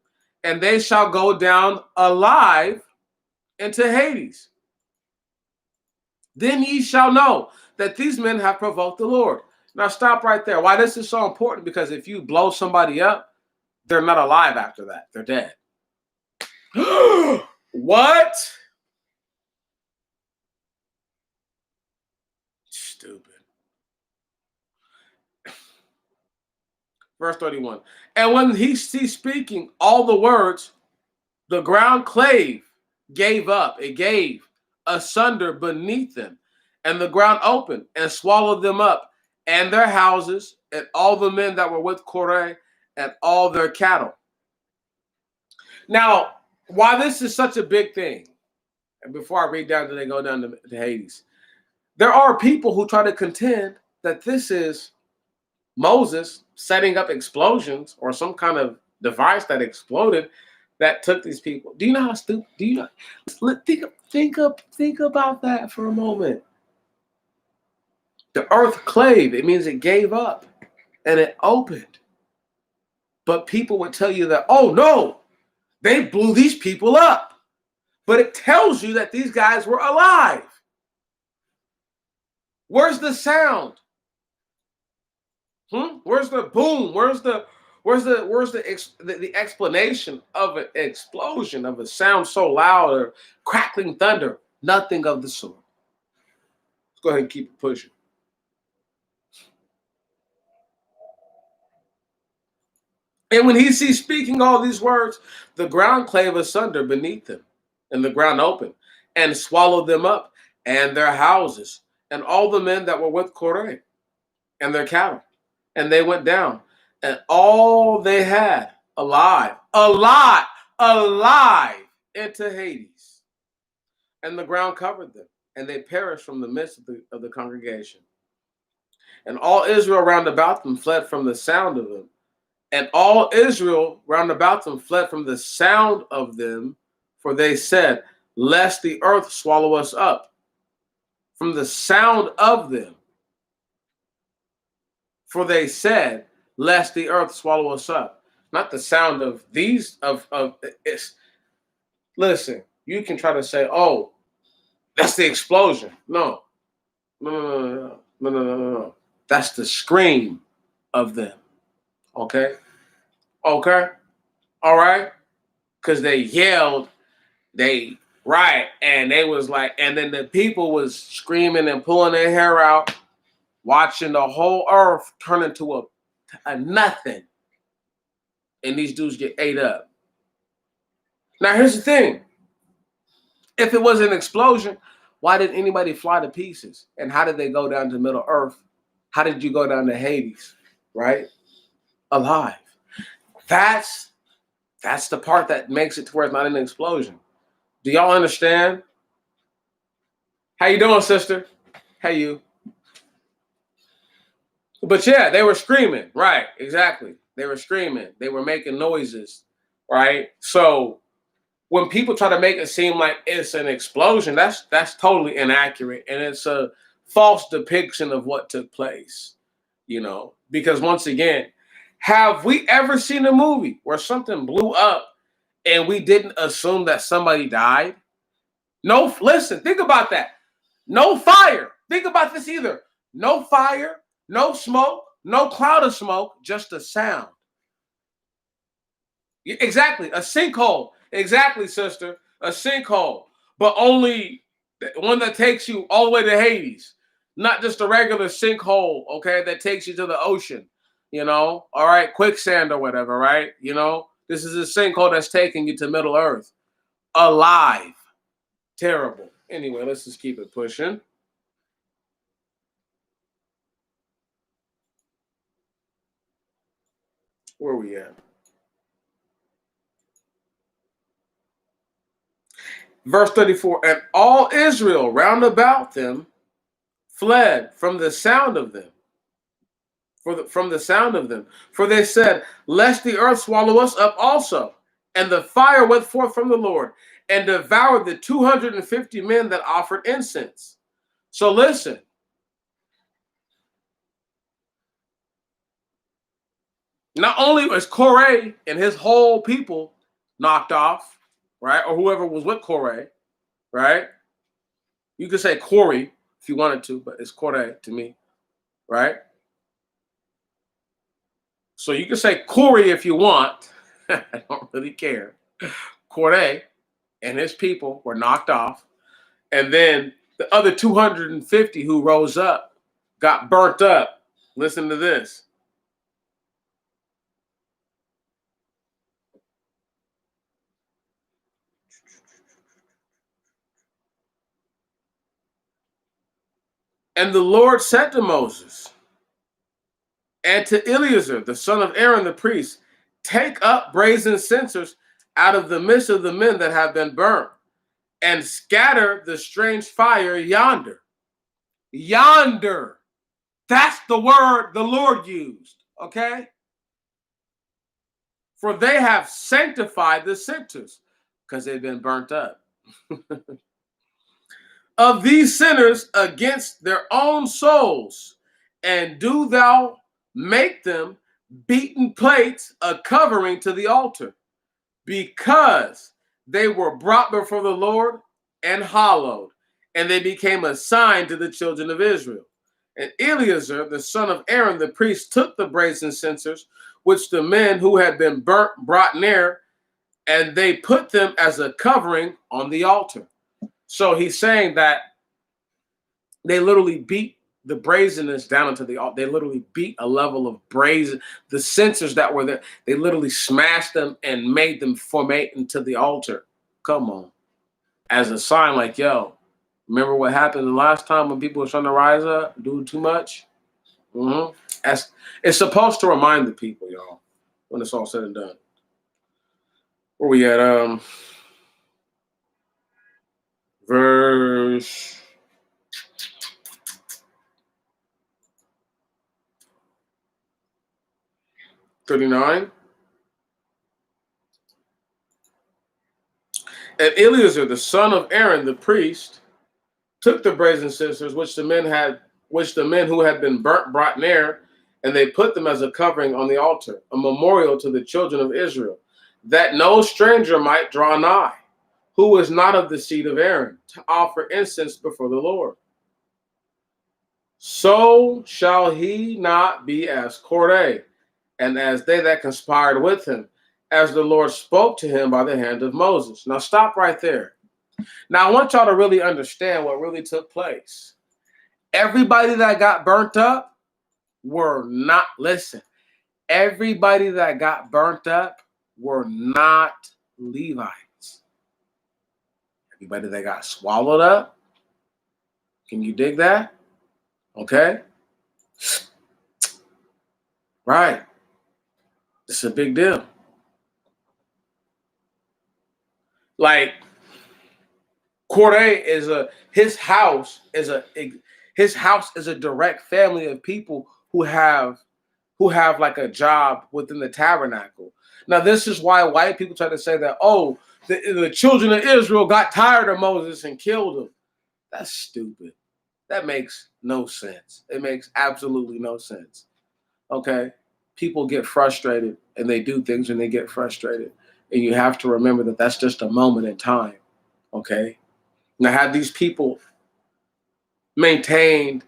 Speaker 1: and they shall go down alive into Hades. Then ye shall know that these men have provoked the Lord. Now stop right there. Why this is so important? Because if you blow somebody up, they're not alive after that. They're dead. What? Stupid. Verse 31. And when he ceased speaking all the words, the ground gave up. It gave asunder beneath them. And the ground opened and swallowed them up, and their houses, and all the men that were with Korah, and all their cattle. Now, why this is such a big thing, and before I read down, then they go down to Hades, there are people who try to contend that this is Moses setting up explosions or some kind of device that exploded that took these people. Do you know how stupid? Do you know? Think about that for a moment. The earth clave. It means it gave up and it opened. But people would tell you that, oh no, they blew these people up. But it tells you that these guys were alive. Where's the sound? Where's the boom? Where's the explanation of an explosion, of a sound so loud or crackling thunder? Nothing of the sort. Let's go ahead and keep it pushing. And when he ceased speaking all these words, the ground clave asunder beneath them, and the ground opened, and swallowed them up, and their houses, and all the men that were with Korah, and their cattle. And they went down, and all they had alive, into Hades. And the ground covered them, and they perished from the midst of the congregation. And all Israel round about them fled from the sound of them. And all Israel round about them fled from the sound of them, for they said, lest the earth swallow us up. From the sound of them. For they said, lest the earth swallow us up. Not the sound of these, it's. Listen, you can try to say, oh, that's the explosion. No. That's the scream of them. Okay? Okay? All right? Because they yelled, and they was like, and then the people was screaming and pulling their hair out, watching the whole earth turn into a nothing. And these dudes get ate up. Now, here's the thing. If it was an explosion, why did anybody fly to pieces? And how did they go down to Middle Earth? How did you go down to Hades, right? Alive. That's the part that makes it to where it's not an explosion. Do y'all understand? How you doing, sister? Hey, you. But yeah, they were screaming. Right, exactly. They were screaming. They were making noises, right? So when people try to make it seem like it's an explosion, that's totally inaccurate. And it's a false depiction of what took place, because once again, have we ever seen a movie where something blew up and we didn't assume that somebody died? No, listen, think about that. No fire. Think about this either. No fire, no smoke, no cloud of smoke, just a sound. Exactly, a sinkhole. Exactly, sister, a sinkhole. But only one that takes you all the way to Hades. Not just a regular sinkhole, okay, that takes you to the ocean. All right, quicksand or whatever, right? This is a sinkhole that's taking you to Middle Earth. Alive. Terrible. Anyway, let's just keep it pushing. Where are we at? Verse 34, and all Israel round about them fled from the sound of them. From the sound of them. For they said, lest the earth swallow us up also. And the fire went forth from the Lord and devoured the 250 men that offered incense. So listen. Not only was Korah and his whole people knocked off, right? Or whoever was with Korah, right? You could say Corey if you wanted to, but it's Korah to me, right? So you can say Corey if you want. I don't really care. Korah and his people were knocked off. And then the other 250 who rose up got burnt up. Listen to this. And the Lord said to Moses and to Eleazar, the son of Aaron the priest, take up brazen censers out of the midst of the men that have been burned, and scatter the strange fire yonder. Yonder. That's the word the Lord used, okay? for they have sanctified the censers, because they've been burnt up, of these sinners against their own souls, and do thou make them beaten plates a covering to the altar, because they were brought before the Lord and hallowed, and they became a sign to the children of Israel. And Eleazar, the son of Aaron, the priest, took the brazen censers, which the men who had been burnt brought near, and they put them as a covering on the altar. So he's saying that they literally beat the brazenness down into the altar. They literally beat a level of brazen. The censers that were there, they literally smashed them and made them formate into the altar. Come on. As a sign like, yo, remember what happened the last time when people were trying to rise up, doing too much? As it's supposed to remind the people, y'all, when it's all said and done. Where we at? Verse 39. And Eleazar, the son of Aaron, the priest, took the brazen censers which the men who had been burnt brought near, and they put them as a covering on the altar, a memorial to the children of Israel, that no stranger might draw nigh, who was not of the seed of Aaron, to offer incense before the Lord. So shall he not be as Korah, and as they that conspired with him, as the Lord spoke to him by the hand of Moses. Now stop right there. Now I want y'all to really understand what really took place. Everybody that got burnt up were not, listen, everybody that got burnt up were not Levites. Everybody that got swallowed up, can you dig that? Okay. Right. It's a big deal. Like, Corday is his house is a direct family of people who have like a job within the tabernacle. Now, this is why white people try to say that, oh, the children of Israel got tired of Moses and killed him. That's stupid. That makes no sense. It makes absolutely no sense. Okay? People get frustrated and they do things when they get frustrated. And you have to remember that that's just a moment in time. Okay? Now, had these people maintained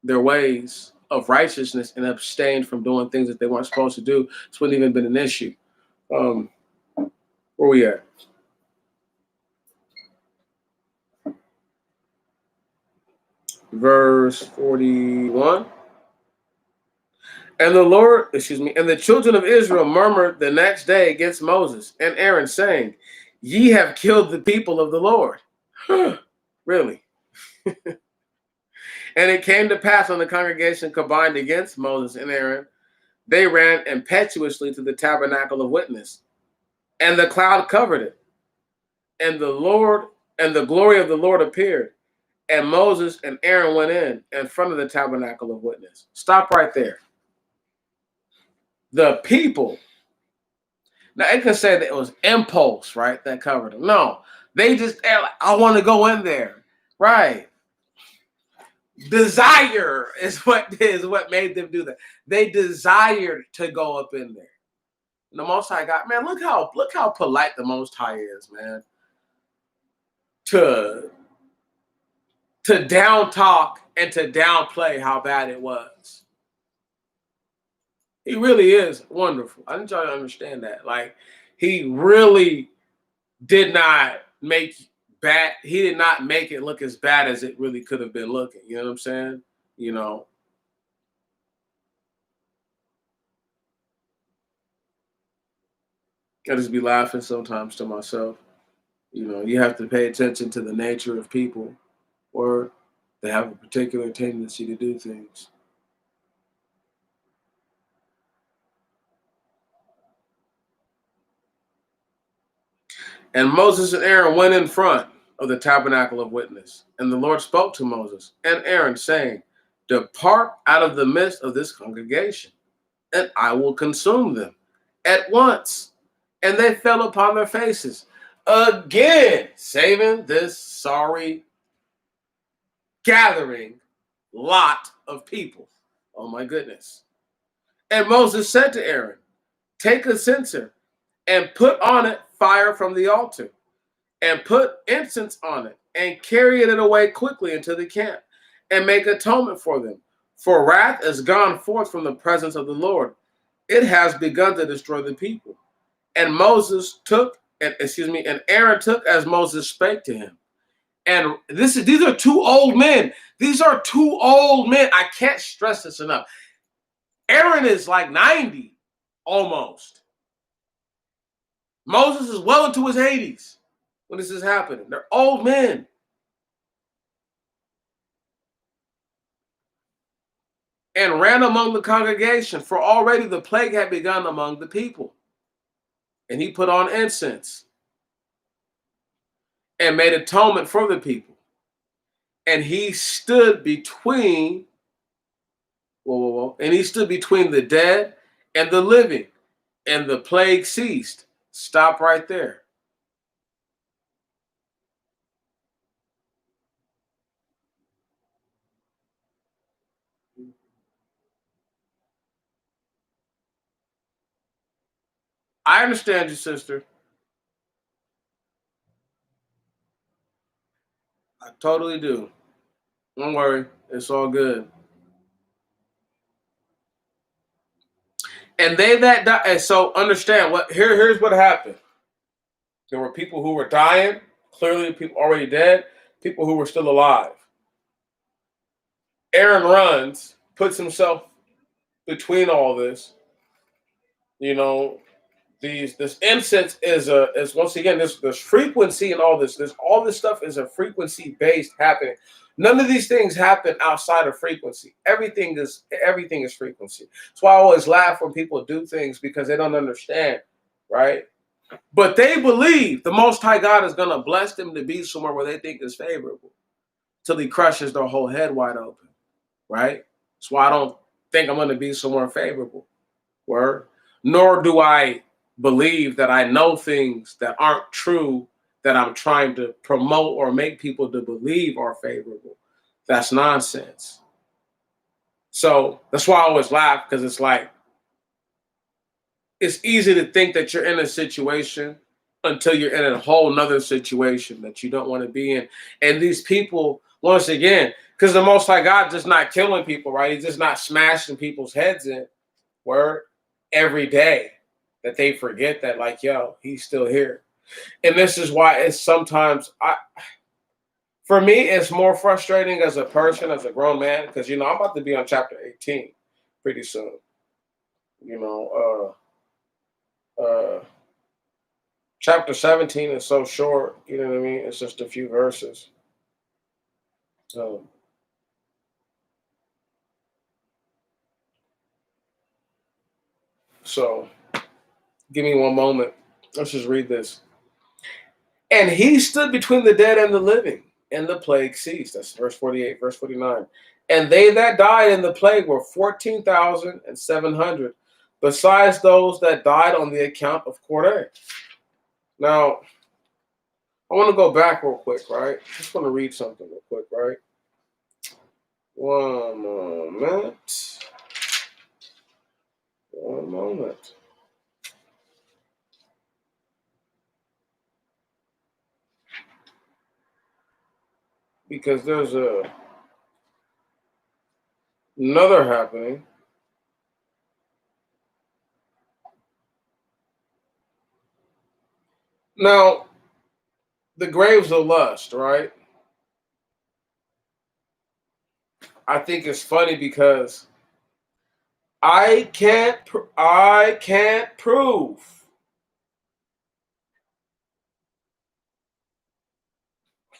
Speaker 1: their ways of righteousness and abstained from doing things that they weren't supposed to do, this wouldn't even been an issue. Where we at? Verse 41. And the children of Israel murmured the next day against Moses and Aaron, saying, ye have killed the people of the Lord. Really? And it came to pass when the congregation combined against Moses and Aaron, they ran impetuously to the tabernacle of witness, and the cloud covered it. And the glory of the Lord appeared, and Moses and Aaron went in front of the tabernacle of witness. Stop right there. The people, now it can say that it was impulse, right, that covered them. No, they're like, I want to go in there, right? Desire is what made them do that. They desired to go up in there. And the Most High God, man, look how polite the Most High is, man. To down talk and to downplay how bad it was. He really is wonderful. I need y'all to understand that. Like, he really did not make it look as bad as it really could have been looking. You know what I'm saying? You know. I just be laughing sometimes to myself. You know, you have to pay attention to the nature of people, or they have a particular tendency to do things. And Moses and Aaron went in front of the tabernacle of witness. And the Lord spoke to Moses and Aaron, saying, depart out of the midst of this congregation, and I will consume them, at once, and they fell upon their faces. Again, saving this sorry gathering lot of people. Oh my goodness. And Moses said to Aaron, take a censer and put on it fire from the altar, and put incense on it, and carry it away quickly into the camp, and make atonement for them. For wrath is gone forth from the presence of the Lord. It has begun to destroy the people. And and Aaron took as Moses spake to him. And these are two old men. These are two old men. I can't stress this enough. Aaron is like 90 almost. Moses is well into his 80s when this is happening. They're old men. And ran among the congregation, for already the plague had begun among the people. And he put on incense and made atonement for the people. And he stood between, and he stood between the dead and the living, and the plague ceased. Stop right there. I understand you, sister. I totally do. Don't worry. It's all good. And they that died, and so understand here's what happened. There were people who were dying, clearly people already dead, people who were still alive. Aaron runs, puts himself between all this. You know, this incense is once again this frequency and all this stuff is a frequency based happening. None of these things happen outside of frequency. Everything is frequency. That's why I always laugh when people do things, because they don't understand, right? But they believe the Most High God is going to bless them to be somewhere where they think is favorable, till he crushes their whole head wide open, right? That's why I don't think I'm going to be somewhere favorable. Word. Nor do I believe that I know things that aren't true that I'm trying to promote or make people to believe are favorable. That's nonsense. So that's why I always laugh, because it's like, it's easy to think that you're in a situation until you're in a whole nother situation that you don't want to be in. And these people, once again, because the Most High God just not killing people, right? He's just not smashing people's heads in, word, every day, that they forget that, like, yo, he's still here. And this is why it's sometimes, for me, it's more frustrating as a person, as a grown man, because, I'm about to be on chapter 18 pretty soon. Chapter 17 is so short, you know what I mean? It's just a few verses. So give me one moment. Let's just read this. And he stood between the dead and the living, and the plague ceased. That's verse 48, verse 49. And they that died in the plague were 14,700, besides those that died on the account of Corday. Now, I want to go back real quick, right? Just want to read something real quick, right? One moment. One moment. Because there's another happening. Now, the graves of lust, right? I think it's funny because I can't prove. I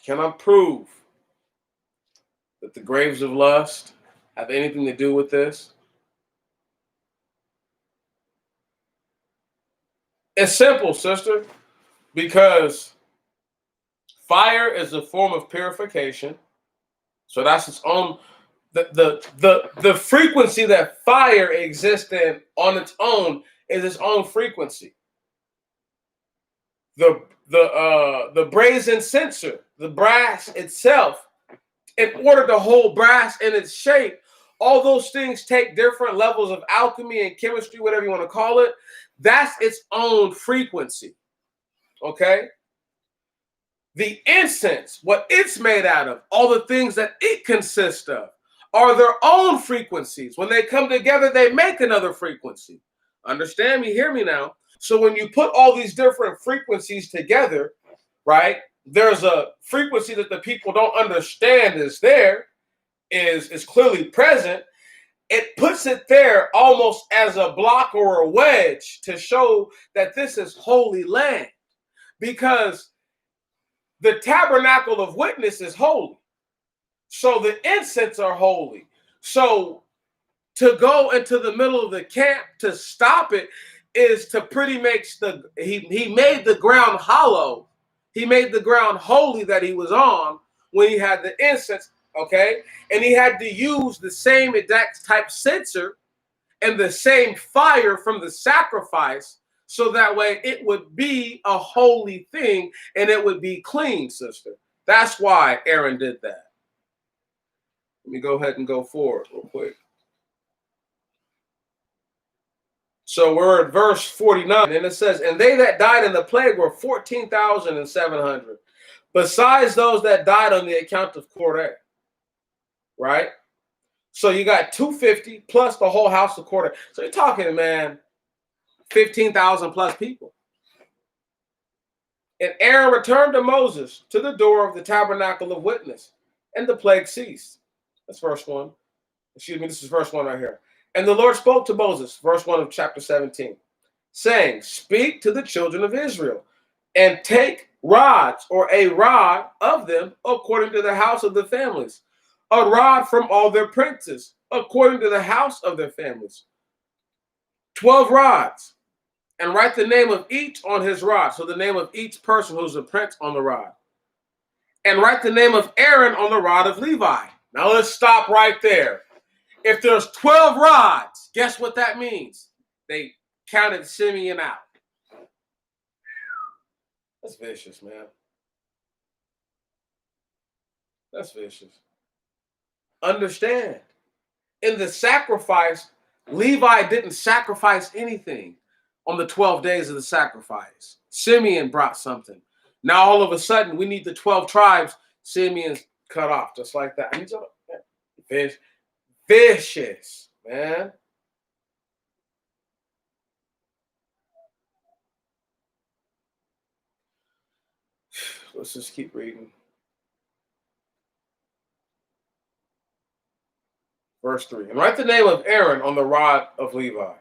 Speaker 1: cannot prove that the graves of lust have anything to do with this. It's simple, sister, because fire is a form of purification. So that's its own. The frequency that fire exists in on its own is its own frequency. The brazen censer, the brass itself, in order to hold brass in its shape, all those things take different levels of alchemy and chemistry, whatever you want to call it. That's its own frequency. Okay? The incense, what it's made out of, all the things that it consists of, are their own frequencies. When they come together, they make another frequency. Understand me? Hear me now. So when you put all these different frequencies together, right, there's a frequency that the people don't understand is there, is clearly present. It puts it there almost as a block or a wedge to show that this is holy land, because the tabernacle of witness is holy. So the incense are holy. So to go into the middle of the camp to stop it is to pretty much he made the ground hollow. He made the ground holy that he was on when he had the incense, okay? And he had to use the same exact type censer and the same fire from the sacrifice, so that way it would be a holy thing and it would be clean, sister. That's why Aaron did that. Let me go ahead and go forward real quick. So we're at verse 49, and it says, and they that died in the plague were 14,700, besides those that died on the account of Korah. Right? So you got 250 plus the whole house of Korah. So you're talking, man, 15,000 plus people. And Aaron returned to Moses to the door of the tabernacle of witness, and the plague ceased. That's verse 1. Excuse me, this is verse 1 right here. And the Lord spoke to Moses, verse 1 of chapter 17, saying, speak to the children of Israel, and take rods, or a rod of them, according to the house of the families, a rod from all their princes, according to the house of their families, 12 rods, and write the name of each on his rod. So the name of each person who's a prince on the rod. And write the name of Aaron on the rod of Levi. Now let's stop right there. If there's 12 rods, guess what that means? They counted Simeon out. That's vicious, man. That's vicious. Understand, in the sacrifice, Levi didn't sacrifice anything on the 12 days of the sacrifice. Simeon brought something. Now all of a sudden, we need the 12 tribes. Simeon's cut off, just like that. Vicious, man. Let's just keep reading. Verse 3. And write the name of Aaron on the rod of Levi,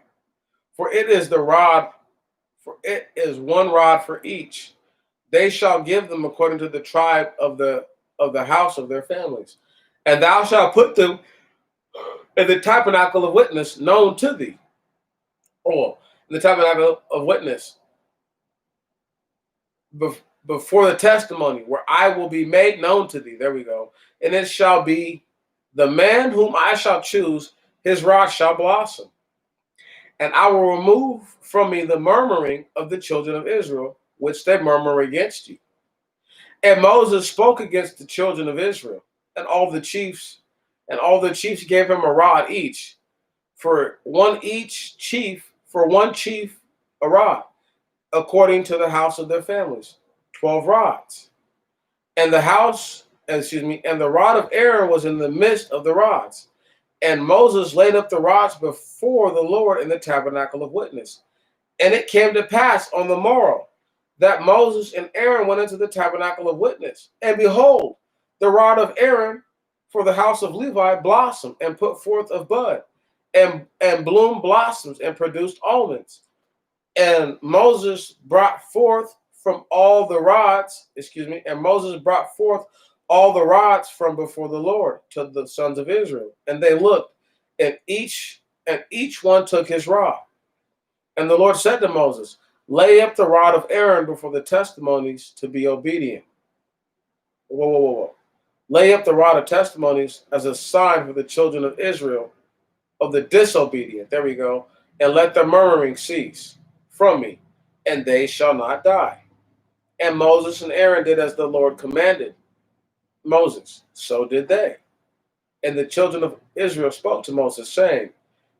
Speaker 1: for it is one rod for each. They shall give them according to the tribe of the house of their families. And thou shalt put them in the tabernacle of witness known to thee. Or in the tabernacle of witness before the testimony, where I will be made known to thee. There we go. And it shall be, the man whom I shall choose, his rod shall blossom. And I will remove from me the murmuring of the children of Israel, which they murmur against you. And Moses spoke against the children of Israel, and all the chiefs gave him a rod each, for one chief a rod, according to the house of their families, 12 rods. And the rod of Aaron was in the midst of the rods. And Moses laid up the rods before the Lord in the tabernacle of witness. And it came to pass on the morrow that Moses and Aaron went into the tabernacle of witness. And behold, the rod of Aaron for the house of Levi blossomed and put forth of bud, and bloomed blossoms and produced almonds. And Moses brought forth all the rods from before the Lord to the sons of Israel. And they looked, and each one took his rod. And the Lord said to Moses, lay up the rod of Aaron before the testimonies to be obedient. Whoa. Lay up the rod of testimonies as a sign for the children of Israel of the disobedient. There we go. and let the murmuring cease from me, and they shall not die. And Moses and Aaron did as the Lord commanded Moses, so did they. And the children of Israel spoke to Moses, saying,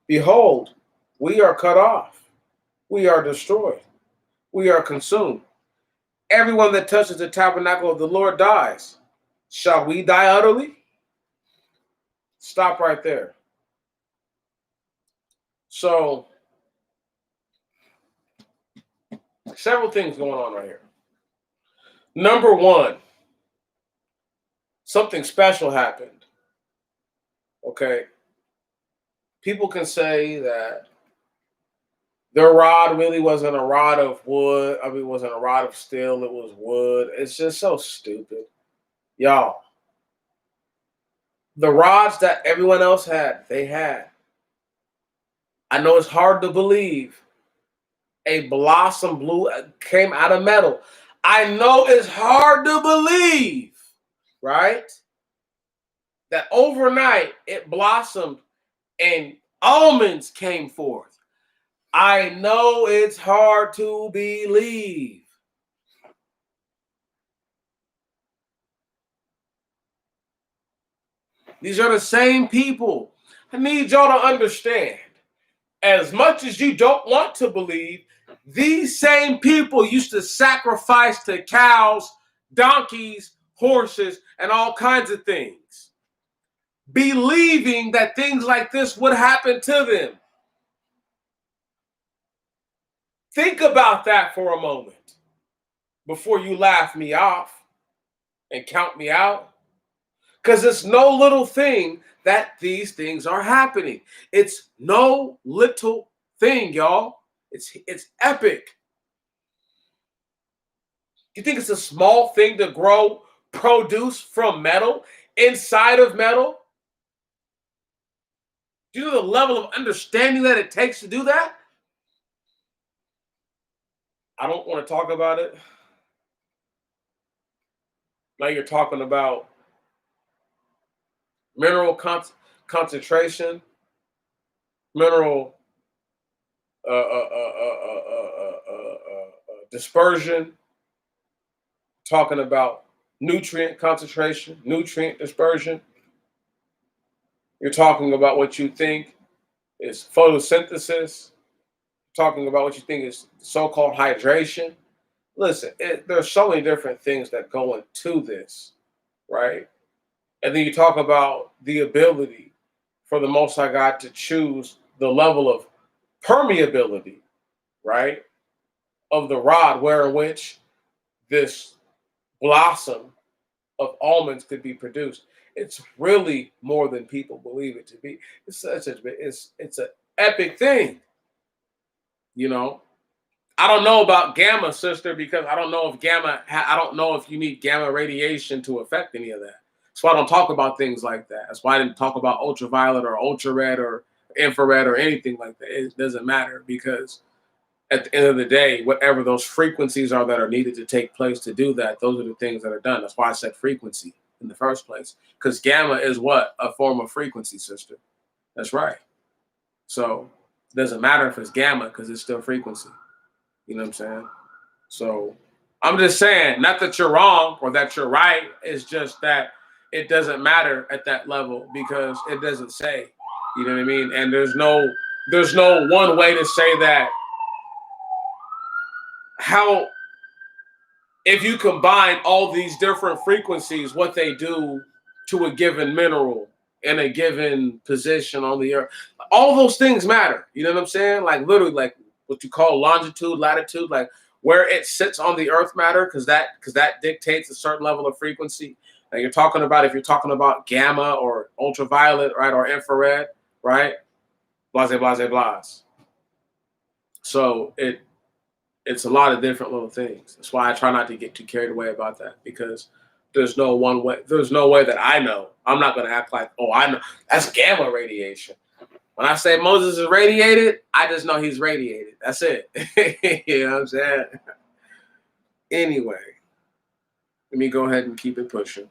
Speaker 1: Behold, we are cut off, we are destroyed, we are consumed. Everyone that touches the tabernacle of the Lord dies. Shall we die utterly? Stop right there. So, several things going on right here. Number one, something special happened. Okay. People can say that their rod really wasn't a rod of wood. I mean, it wasn't a rod of steel. It was wood. It's just so stupid. Y'all, the rods that everyone else had, they had. I know it's hard to believe a blossom came out of metal. I know it's hard to believe, right? That overnight it blossomed and almonds came forth. I know it's hard to believe. These are the same people. I need y'all to understand. As much as you don't want to believe, these same people used to sacrifice to cows, donkeys, horses, and all kinds of things, believing that things like this would happen to them. Think about that for a moment before you laugh me off and count me out. Because it's no little thing that these things are happening. It's no little thing, y'all. It's epic. You think it's a small thing to grow produce from metal, inside of metal? Do you know the level of understanding that it takes to do that? I don't want to talk about it. Now you're talking about mineral concentration, mineral dispersion, talking about nutrient concentration, nutrient dispersion. You're talking about what you think is photosynthesis, talking about what you think is so-called hydration. Listen, there's so many different things that go into this, right? And then you talk about the ability for the Most High God to choose the level of permeability, right, of the rod where in which this blossom of almonds could be produced. It's really more than people believe it to be. It's an epic thing, you know. I don't know about gamma, sister, because I don't know if I don't know if you need gamma radiation to affect any of that. That's why I don't talk about things like that. That's why I didn't talk about ultraviolet or ultra red or infrared or anything like that. It doesn't matter because at the end of the day, whatever those frequencies are that are needed to take place to do that, those are the things that are done. That's why I said frequency in the first place. Because gamma is what? A form of frequency, sister. That's right. So it doesn't matter if it's gamma because it's still frequency. You know what I'm saying? So I'm just saying, not that you're wrong or that you're right. It's just that it doesn't matter at that level because it doesn't say. You know what I mean? And there's no one way to say that how if you combine all these different frequencies, what they do to a given mineral in a given position on the earth, all those things matter. You know what I'm saying? Like literally, like what you call longitude, latitude, like where it sits on the earth matter, because that dictates a certain level of frequency. Now you're talking about if you're talking about gamma or ultraviolet, right, or infrared, right? Blase, blase, blase. So it's a lot of different little things. That's why I try not to get too carried away about that because there's no one way. There's no way that I know. I'm not going to act like, oh, I know that's gamma radiation. When I say Moses is radiated, I just know he's radiated. That's it. You know what I'm saying? Anyway, let me go ahead and keep it pushing.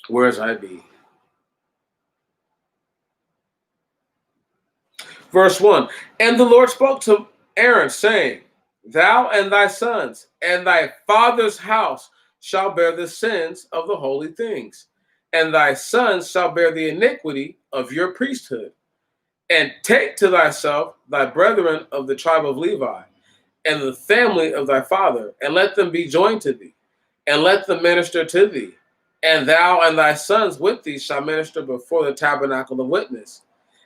Speaker 1: Where's I be? Verse 1. And the Lord spoke to Aaron, saying, Thou and thy sons and thy father's house shall bear the sins of the holy things, and thy sons shall bear the iniquity of your priesthood. And take to thyself thy brethren of the tribe of Levi, and the family of thy father, and let them be joined to thee, and let them minister to thee. And thou and thy sons with thee shall minister before the tabernacle of witness,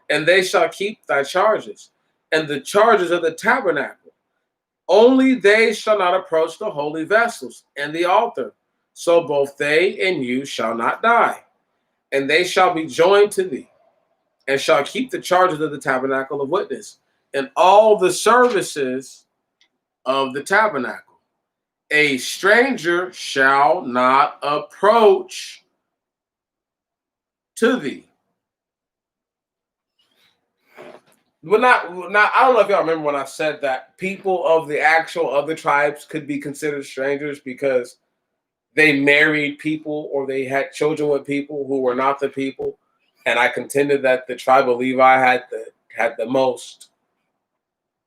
Speaker 1: and they shall keep thy charges, and the charges of the tabernacle. Only they shall not approach the holy vessels and the altar, so both they and you shall not die. And they shall be joined to thee, and shall keep the charges of the tabernacle of witness, and all the services of the tabernacle. A stranger shall not approach to thee. But not. I don't know if y'all remember when I said that people of the actual other tribes could be considered strangers because they married people or they had children with people who were not the people. And I contended that the tribe of Levi had the most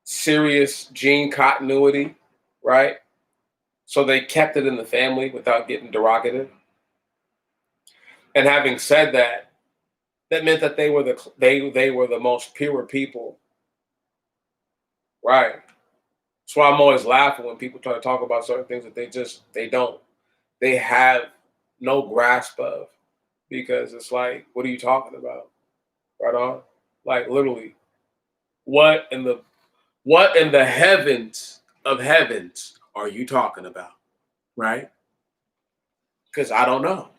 Speaker 1: serious gene continuity, right? So they kept it in the family without getting derogative. And having said that, that meant that they were the most pure people, right? That's why I'm always laughing when people try to talk about certain things that they have no grasp of, because it's like, what are you talking about? Right on? Like literally, what in the heavens of heavens are you talking about? Right? Because I don't know.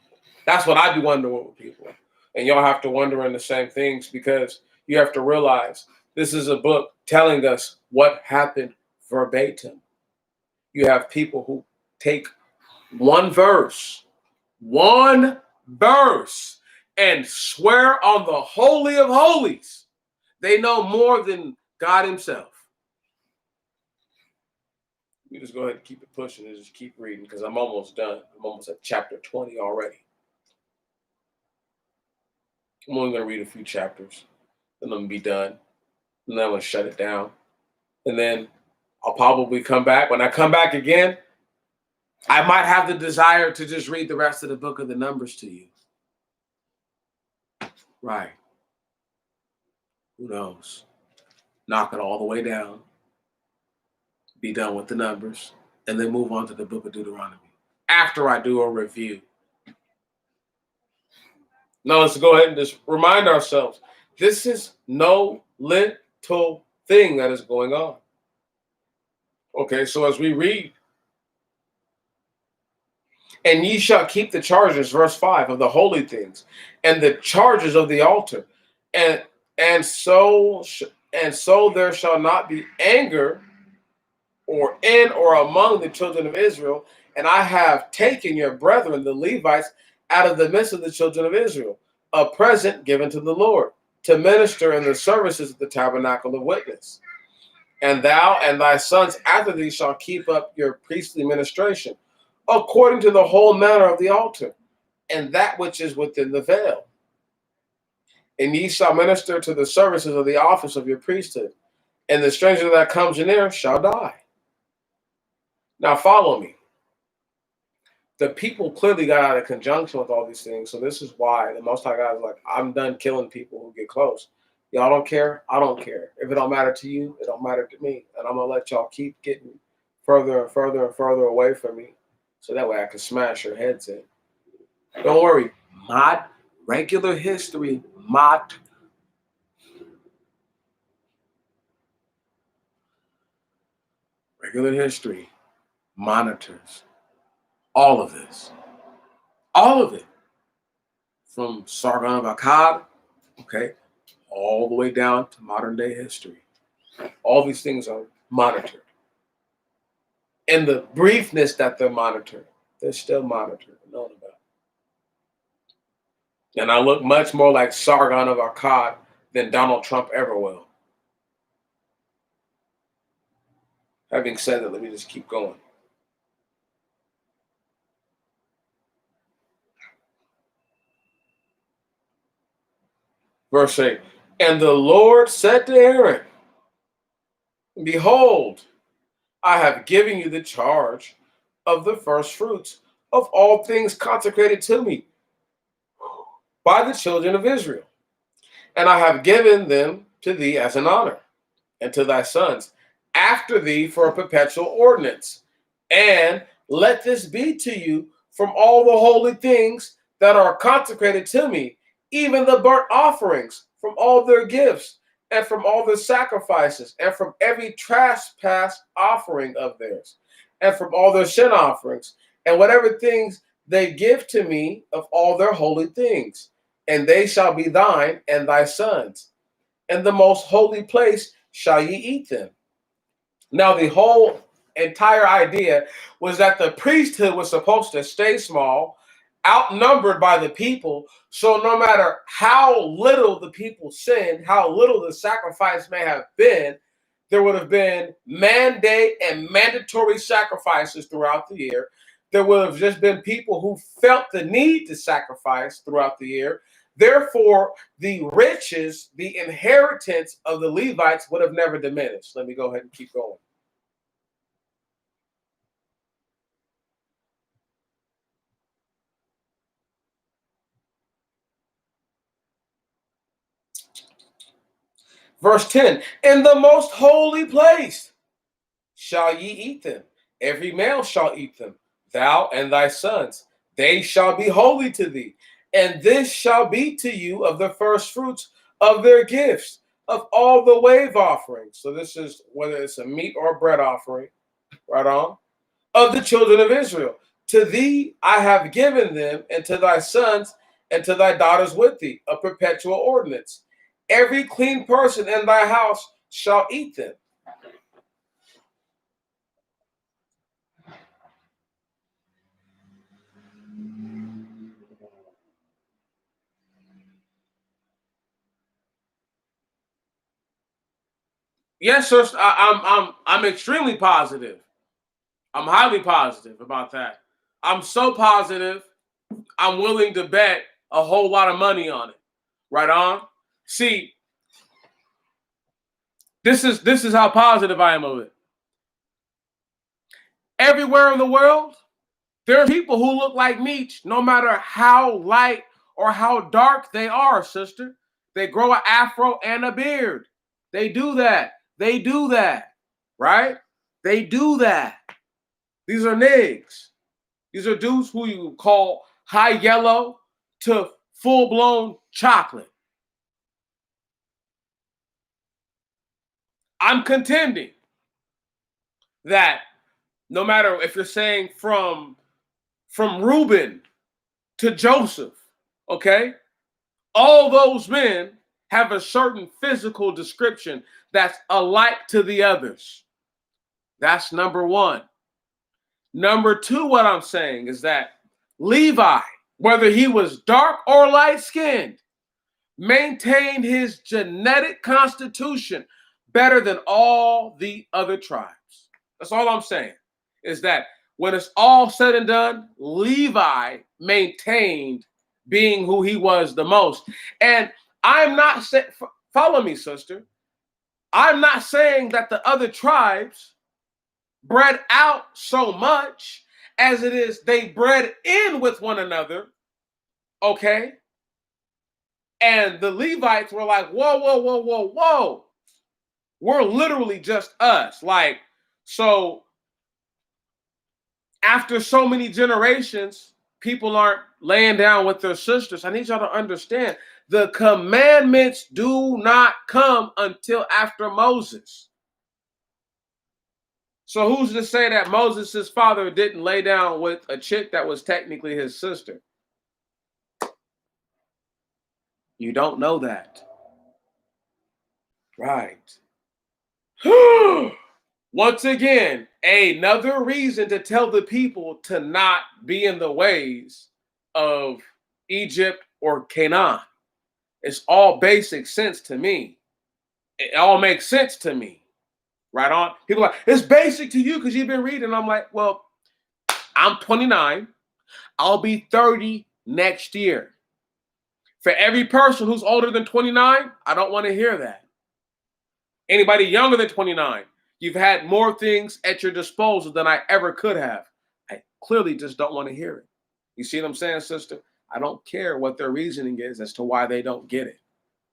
Speaker 1: That's what I be wondering with people. And y'all have to wonder in the same things, because you have to realize this is a book telling us what happened verbatim. You have people who take one verse, and swear on the Holy of Holies. They know more than God himself. We just go ahead and keep it pushing and just keep reading, because I'm almost done. I'm almost at chapter 20 already. I'm only going to read a few chapters, then I'm going to be done. And then I'm going to shut it down. And then I'll probably come back. When I come back again, I might have the desire to just read the rest of the book of the Numbers to you. Right. Who knows? Knock it all the way down, be done with the Numbers, and then move on to the book of Deuteronomy after I do a review. Now let's go ahead and just remind ourselves, this is no little thing that is going on. Okay, so as we read, and ye shall keep the charges, verse 5, of the holy things, and the charges of the altar, and so there shall not be anger or in or among the children of Israel, and I have taken your brethren, the Levites, out of the midst of the children of Israel, a present given to the Lord, to minister in the services of the tabernacle of witness. And thou and thy sons after thee shall keep up your priestly ministration, according to the whole manner of the altar, and that which is within the veil. And ye shall minister to the services of the office of your priesthood, and the stranger that comes near shall die. Now follow me. The people clearly got out of conjunction with all these things. So this is why the Most High God is like, I'm done killing people who get close. Y'all don't care? I don't care. If it don't matter to you, it don't matter to me. And I'm going to let y'all keep getting further and further and further away from me, so that way I can smash your heads in. Don't worry. Mod, regular history, regular history monitors all of this. All of it. From Sargon of Akkad, okay, all the way down to modern day history. All these things are monitored. And the briefness that they're monitored, they're still monitored and known about. And I look much more like Sargon of Akkad than Donald Trump ever will. Having said that, let me just keep going. Verse 8, And the Lord said to Aaron, behold, I have given you the charge of the first fruits of all things consecrated to me by the children of Israel. And I have given them to thee as an honor, and to thy sons after thee for a perpetual ordinance. And let this be to you from all the holy things that are consecrated to me, even the burnt offerings from all their gifts, and from all their sacrifices, and from every trespass offering of theirs, and from all their sin offerings, and whatever things they give to me of all their holy things. And they shall be thine and thy sons. In the most holy place shall ye eat them. Now, the whole entire idea was that the priesthood was supposed to stay small, outnumbered by the people. So, no matter how little the people sinned, how little the sacrifice may have been, there would have been mandate and mandatory sacrifices throughout the year. There would have just been people who felt the need to sacrifice throughout the year. Therefore, the riches, the inheritance of the Levites would have never diminished. Let me go ahead and keep going. Verse 10, in the most holy place shall ye eat them. Every male shall eat them, thou and thy sons. They shall be holy to thee. And this shall be to you of the first fruits of their gifts, of all the wave offerings. So this is whether it's a meat or a bread offering, right on, of the children of Israel. To thee I have given them, and to thy sons and to thy daughters with thee, a perpetual ordinance. Every clean person in thy house shall eat them. Yes, sir. I'm extremely positive. I'm highly positive about that. I'm so positive. I'm willing to bet a whole lot of money on it. Right on. See, this is how positive I am of it. Everywhere in the world, there are people who look like me, no matter how light or how dark they are, sister. They grow an afro and a beard. They do that. They do that. Right? They do that. These are niggas. These are dudes who you call high yellow to full-blown chocolate. I'm contending that no matter if you're saying from Reuben to Joseph, okay, all those men have a certain physical description that's alike to the others. That's number one. Number two, what I'm saying is that Levi, whether he was dark or light skinned, maintained his genetic constitution better than all the other tribes. That's all I'm saying, is that when it's all said and done, Levi maintained being who he was the most. And I'm not saying, follow me, sister. I'm not saying that the other tribes bred out so much as it is they bred in with one another, okay? And the Levites were like, whoa, whoa, whoa, whoa, whoa. We're literally just us. Like, so after so many generations, people aren't laying down with their sisters. I need y'all to understand the commandments do not come until after Moses. So who's to say that Moses' father didn't lay down with a chick that was technically his sister? You don't know that. Right. Once again, another reason to tell the people to not be in the ways of Egypt or Canaan. It's all basic sense to me. It all makes sense to me. Right on. People are like, it's basic to you because you've been reading. I'm like, well, I'm 29. I'll be 30 next year. For every person who's older than 29, I don't want to hear that. Anybody younger than 29, you've had more things at your disposal than I ever could have. I clearly just don't want to hear it. You see what I'm saying, sister? I don't care what their reasoning is as to why they don't get it.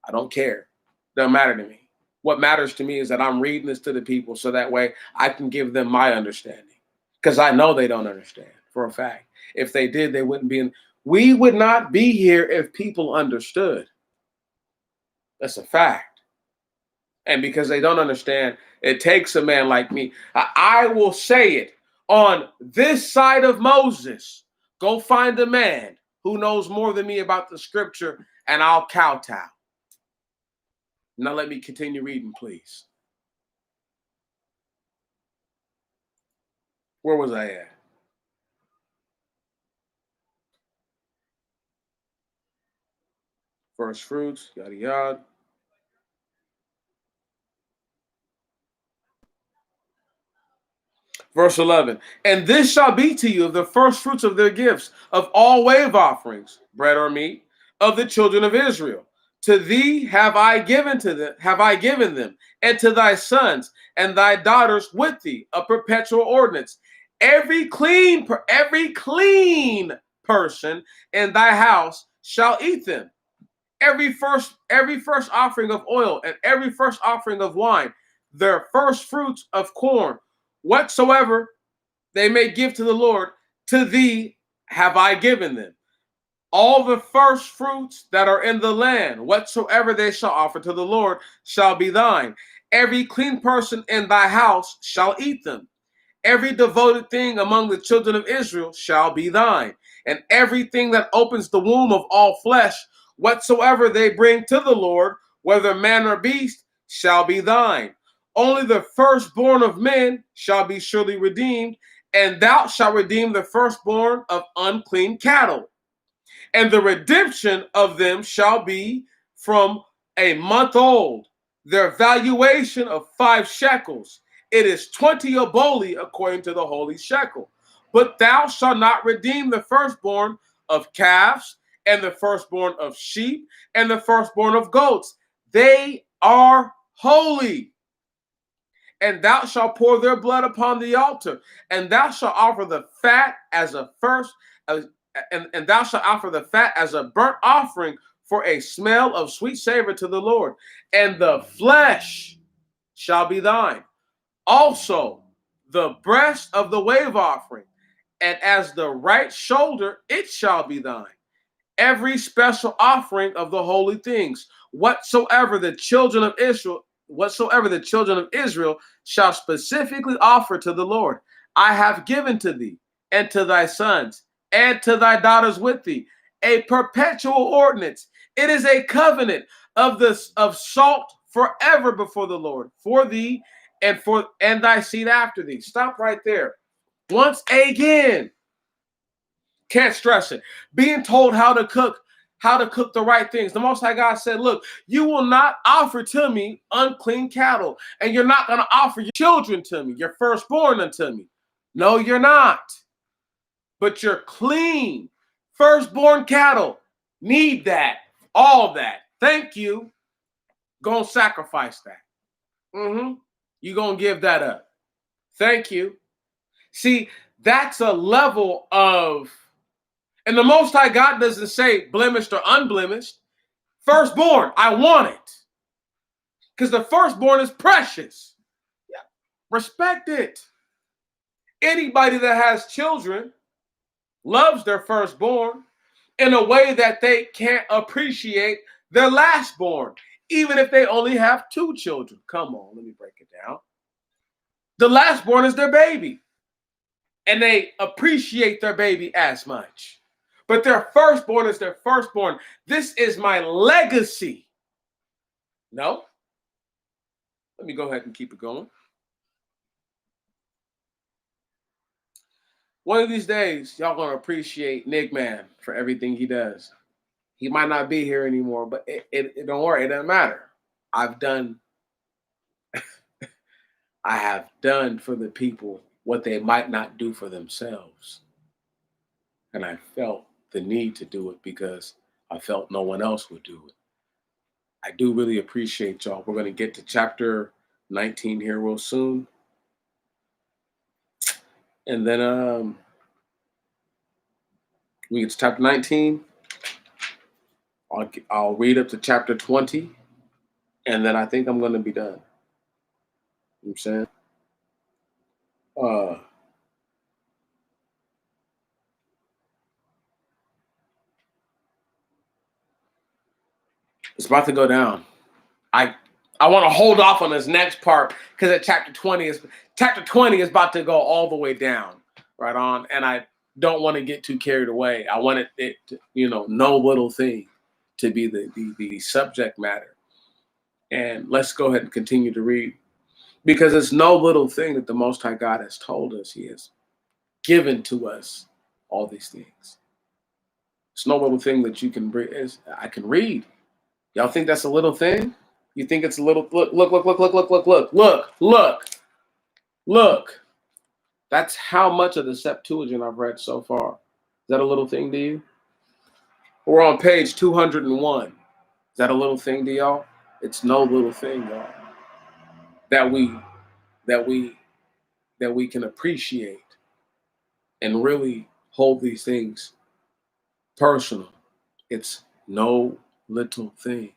Speaker 1: I don't care. Doesn't matter to me. What matters to me is that I'm reading this to the people so that way I can give them my understanding. Because I know they don't understand for a fact. If they did, they wouldn't be in. We would not be here if people understood. That's a fact. And because they don't understand, it takes a man like me. I will say it on this side of Moses. Go find a man who knows more than me about the scripture, and I'll kowtow. Now let me continue reading, please. Where was I at? First fruits, yada yada. Verse 11, and this shall be to you of the first fruits of their gifts, of all wave offerings, bread or meat, of the children of Israel. To thee have I given them, and to thy sons and thy daughters with thee, a perpetual ordinance. Every clean person in thy house shall eat them. Every first offering of oil and every first offering of wine, their first fruits of corn, whatsoever they may give to the Lord, to thee have I given them. All the first fruits that are in the land, whatsoever they shall offer to the Lord, shall be thine. Every clean person in thy house shall eat them. Every devoted thing among the children of Israel shall be thine. And everything that opens the womb of all flesh, whatsoever they bring to the Lord, whether man or beast, shall be thine. Only the firstborn of men shall be surely redeemed, and thou shalt redeem the firstborn of unclean cattle. And the redemption of them shall be from a month old, their valuation of 5 shekels. It is 20 oboli according to the holy shekel. But thou shalt not redeem the firstborn of calves, and the firstborn of sheep, and the firstborn of goats. They are holy. And thou shalt pour their blood upon the altar, and thou shalt offer the fat as a first, and thou shalt offer the fat as a burnt offering for a smell of sweet savor to the Lord, and the flesh shall be thine. Also, the breast of the wave offering, and as the right shoulder, it shall be thine. Every special offering of the holy things, whatsoever the children of Israel shall specifically offer to the Lord, I have given to thee, and to thy sons, and to thy daughters with thee, a perpetual ordinance. It is a covenant of salt forever before the Lord, for thee and thy seed after thee. Stop right there. Once again, can't stress it. Being told how to cook the right things. The Most High God said, look, you will not offer to me unclean cattle, and you're not going to offer your children to me, your firstborn unto me. No, you're not. But you're clean. Firstborn cattle need that. All that. Thank you. Go and sacrifice that. You're going to give that up. Thank you. See, that's a level of, and the Most High God doesn't say blemished or unblemished. Firstborn, I want it. Because the firstborn is precious. Yeah. Respect it. Anybody that has children loves their firstborn in a way that they can't appreciate their lastborn, even if they only have 2 children. Come on, let me break it down. The lastborn is their baby, and they appreciate their baby as much. But their firstborn is their firstborn. This is my legacy. No? Let me go ahead and keep it going. One of these days, y'all going to appreciate Nick Man for everything he does. He might not be here anymore, but it don't worry. It doesn't matter. I've done, I have done for the people what they might not do for themselves. And I felt the need to do it because I felt no one else would do it. I do really appreciate y'all. We're going to get to chapter 19 here real soon. And then we get to chapter 19. I'll read up to chapter 20. And then I think I'm going to be done. You know what I'm saying? It's about to go down. I want to hold off on this next part because at chapter 20 is about to go all the way down, right on. And I don't want to get too carried away. I wanted it to, no little thing to be the subject matter. And let's go ahead and continue to read, because it's no little thing that the Most High God has told us. He has given to us all these things. It's no little thing that you can bring. I can read. Y'all think that's a little thing? You think it's a little? Look. That's how much of the Septuagint I've read so far. Is that a little thing to you? We're on page 201. Is that a little thing to y'all? It's no little thing, y'all. That we can appreciate and really hold these things personal. It's no little thing.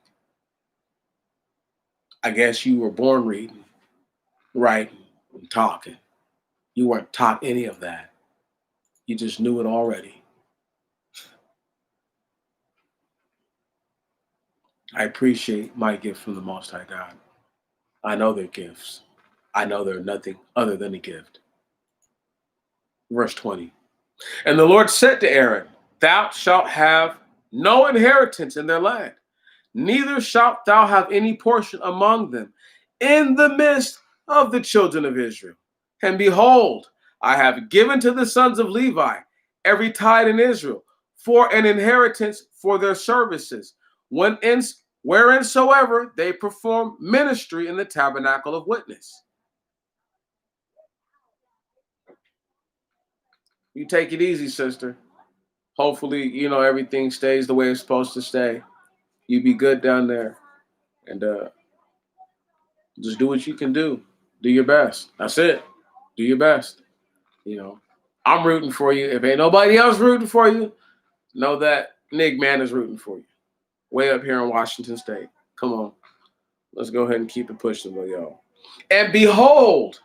Speaker 1: I guess you were born reading, writing, and talking. You weren't taught any of that. You just knew it already. I appreciate my gift from the Most High God. I know they're gifts. I know they're nothing other than a gift. Verse 20. And the Lord said to Aaron, thou shalt have no inheritance in their land, neither shalt thou have any portion among them in the midst of the children of Israel. And behold, I have given to the sons of Levi every tithe in Israel for an inheritance for their services, whereinsoever they perform ministry in the tabernacle of witness. You take it easy, sister. Hopefully, everything stays the way it's supposed to stay. You be good down there. And just do what you can do. Do your best. That's it. Do your best. I'm rooting for you. If ain't nobody else rooting for you, know that Nig Man is rooting for you. Way up here in Washington State. Come on. Let's go ahead and keep it pushing, y'all. And behold,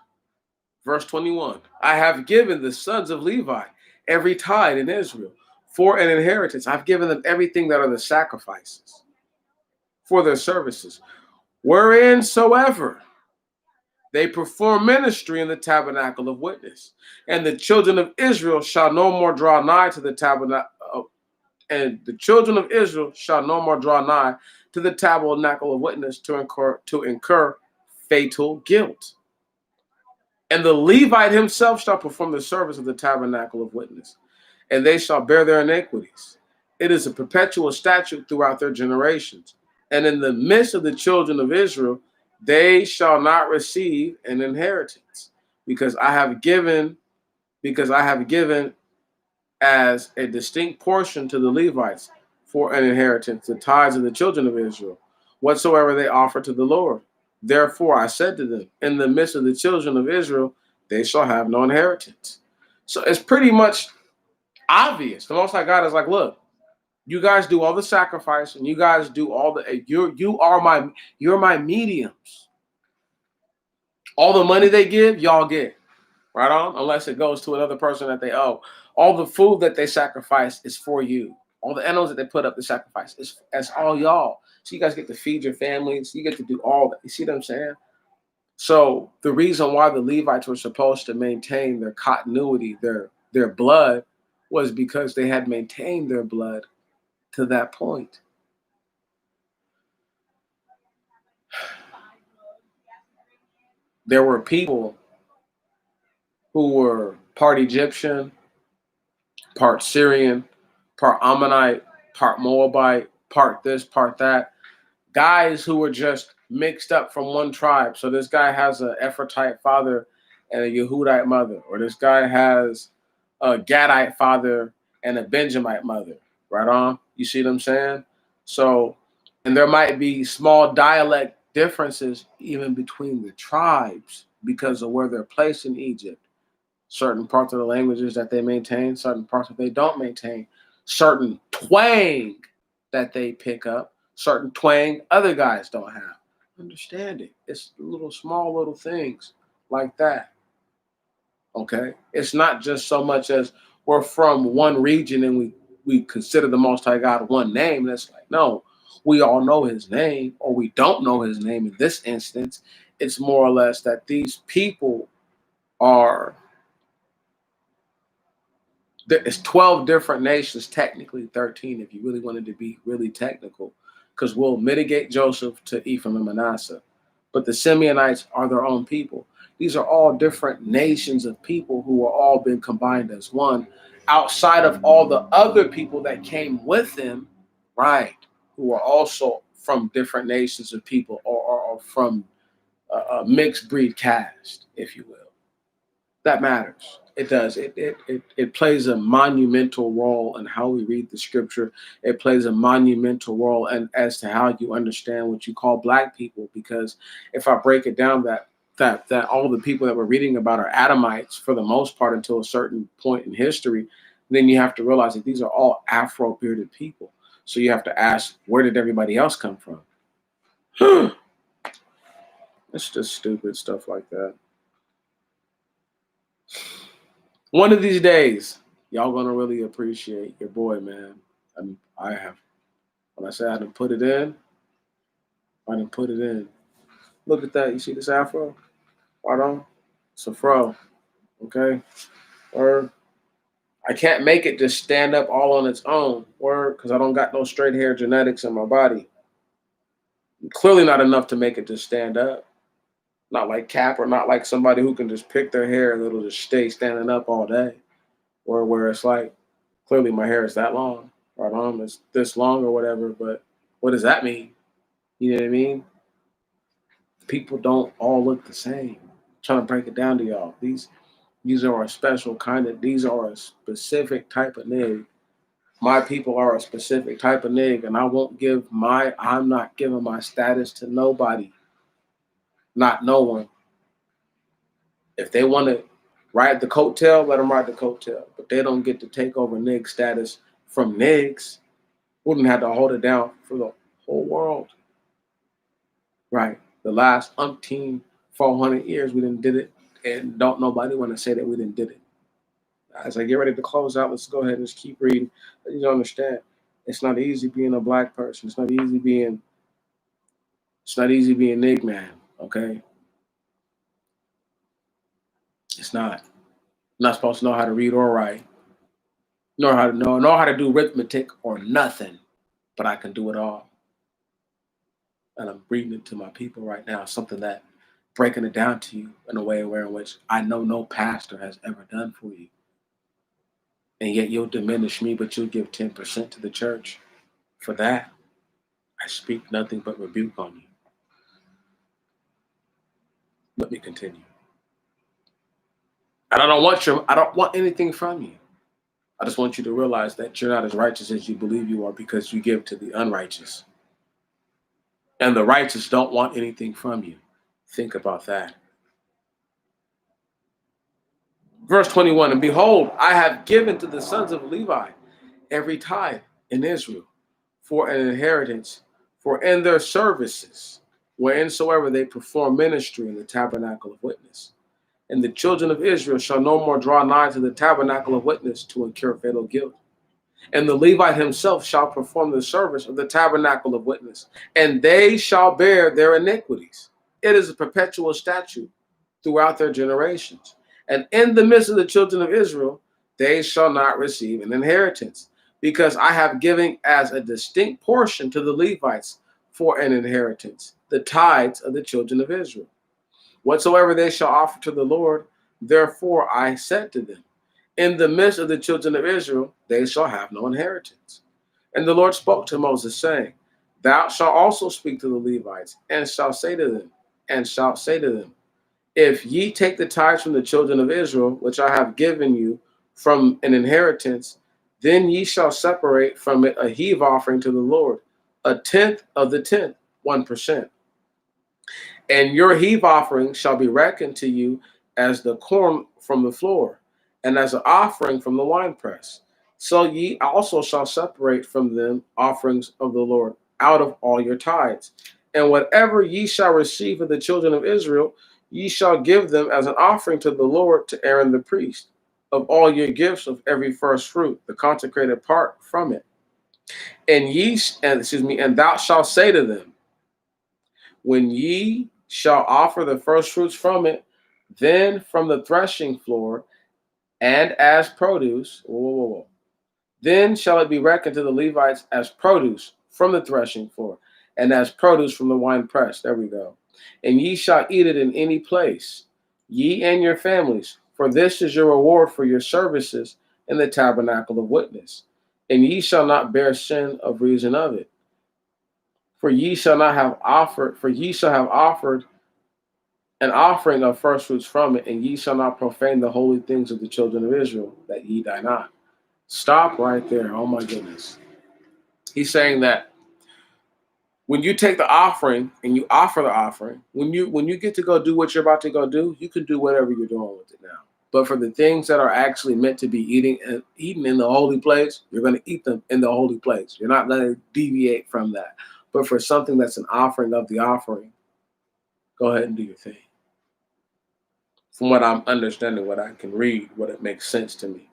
Speaker 1: verse 21, I have given the sons of Levi every tithe in Israel for an inheritance. I've given them everything that are the sacrifices for their services, whereinsoever they perform ministry in the tabernacle of witness. And the children of Israel shall no more draw nigh to the tabernacle. And the children of Israel shall no more draw nigh to the tabernacle of witness to incur fatal guilt. And the Levite himself shall perform the service of the tabernacle of witness, and they shall bear their iniquities. It is a perpetual statute throughout their generations. And in the midst of the children of Israel, they shall not receive an inheritance, because I have given as a distinct portion to the Levites for an inheritance the tithes of the children of Israel, whatsoever they offer to the Lord. Therefore I said to them, in the midst of the children of Israel, they shall have no inheritance. So it's pretty much obvious. The Most High God is like, look, you guys do all the sacrifice, and you guys do all the. You're my mediums. All the money they give, y'all get, right on. Unless it goes to another person that they owe. All the food that they sacrifice is for you. All the animals that they put up to sacrifice is all y'all. So you guys get to feed your families. You get to do all that. You see what I'm saying? So the reason why the Levites were supposed to maintain their continuity, their blood, was because they had maintained their blood to that point. There were people who were part Egyptian, part Syrian, part Ammonite, part Moabite, part this, part that. Guys who were just mixed up from one tribe. So this guy has an Ephrathite father and a Yehudite mother, or this guy has a Gadite father and a Benjamite mother, right on? You see what I'm saying? So, and there might be small dialect differences even between the tribes because of where they're placed in Egypt. Certain parts of the languages that they maintain, certain parts that they don't maintain, certain twang that they pick up, certain twang other guys don't have. Understand it. It's little small little things like that. Okay. It's not just so much as we're from one region and we consider the Most High God one name. And it's like, no, we all know his name, or we don't know his name in this instance. It's more or less that these people are, it's 12 different nations, technically 13 if you really wanted to be really technical, because we'll mitigate Joseph to Ephraim and Manasseh. But the Simeonites are their own people. These are all different nations of people who are all been combined as one, outside of all the other people that came with them, right, who are also from different nations of people, or from a mixed breed caste, if you will. That matters. It does. It plays a monumental role in how we read the scripture. It plays a monumental role and as to how you understand what you call black people. Because if I break it down, that all the people that we're reading about are Adamites for the most part until a certain point in history, then you have to realize that these are all Afro-bearded people. So you have to ask, where did everybody else come from? It's just stupid stuff like that. One of these days, y'all gonna really appreciate your boy, man. I have. When I say I done put it in, I done put it in. Look at that. You see this afro? Right on. It's a fro. Okay. Or I can't make it just stand up all on its own. Or because I don't got no straight hair genetics in my body. Clearly not enough to make it just stand up. Not like Cap, or not like somebody who can just pick their hair and it'll just stay standing up all day. Or where it's like, clearly my hair is that long. Right on, it's this long or whatever, but what does that mean? You know what I mean? People don't all look the same. I'm trying to break it down to y'all. These are a special kind of, these are a specific type of nig. My people are a specific type of nig, and I'm not giving my status to nobody. Not no one. If they want to ride the coattail, let them ride the coattail. But they don't get to take over nig status from nigs. Wouldn't have to hold it down for the whole world. Right. The last 400 years we didn't did it, and don't nobody want to say that we didn't did it. As I get ready to close out, let's go ahead and just keep reading. You understand, it's not easy being a black person. It's not easy being nig man. Okay. It's not. I'm not supposed to know how to read or write, nor how to know how to do arithmetic or nothing, but I can do it all. And I'm reading it to my people right now, something that breaking it down to you in a way in which I know no pastor has ever done for you. And yet you'll diminish me, but you'll give 10% to the church. For that, I speak nothing but rebuke on you. Let me continue. And I don't want anything from you. I just want you to realize that you're not as righteous as you believe you are because you give to the unrighteous. And the righteous don't want anything from you. Think about that. Verse 21, and behold, I have given to the sons of Levi every tithe in Israel for an inheritance, for in their services, whereinsoever they perform ministry in the tabernacle of witness. And the children of Israel shall no more draw nigh to the tabernacle of witness to incur fatal guilt. And the Levite himself shall perform the service of the tabernacle of witness, and they shall bear their iniquities. It is a perpetual statute throughout their generations. And in the midst of the children of Israel, they shall not receive an inheritance, because I have given as a distinct portion to the Levites for an inheritance, the tithes of the children of Israel. Whatsoever they shall offer to the Lord, therefore I said to them, in the midst of the children of Israel, they shall have no inheritance. And the Lord spoke to Moses, saying, thou shalt also speak to the Levites, and shalt say to them, if ye take the tithes from the children of Israel, which I have given you from an inheritance, Then ye shall separate from it a heave offering to the Lord, a tenth of the tenth, 1%. And your heave offering shall be reckoned to you as the corn from the floor, and as an offering from the winepress. So ye also shall separate from them offerings of the Lord out of all your tithes. And whatever ye shall receive of the children of Israel, ye shall give them as an offering to the Lord to Aaron the priest, of all your gifts of every first fruit, the consecrated part from it. And thou shalt say to them, when ye shall offer the first fruits from it, then from the threshing floor, and as produce, then shall it be reckoned to the Levites as produce from the threshing floor, and as produce from the wine press. There we go. And ye shall eat it in any place, ye and your families, for this is your reward for your services in the tabernacle of witness. And ye shall not bear sin of reason of it. For ye shall have offered an offering of first fruits from it, and ye shall not profane the holy things of the children of Israel, that ye die not. Stop right there. Oh my goodness. He's saying that when you take the offering and you offer the offering, when you get to go do what you're about to go do, you can do whatever you're doing with it now. But for the things that are actually meant to be eaten in the holy place, you're going to eat them in the holy place. You're not going to deviate from that. But for something that's an offering of the offering, go ahead and do your thing. From what I'm understanding, what I can read, what it makes sense to me.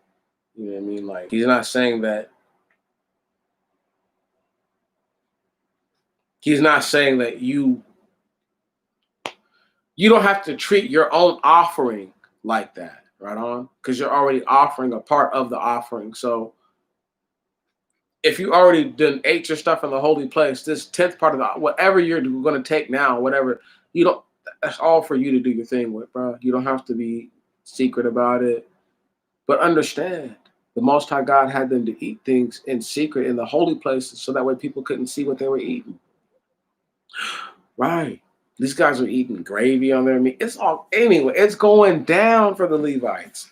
Speaker 1: You know what I mean? Like, he's not saying that you don't have to treat your own offering like that, right on? Because you're already offering a part of the offering. So if you already done ate your stuff in the holy place, this 10th part of the whatever you're going to take now, whatever, you don't, that's all for you to do your thing with, bro. You don't have to be secret about it. But understand, the Most High God had them to eat things in secret in the holy places so that way people couldn't see what they were eating. Right. These guys are eating gravy on their meat. It's all, anyway, it's going down for the Levites.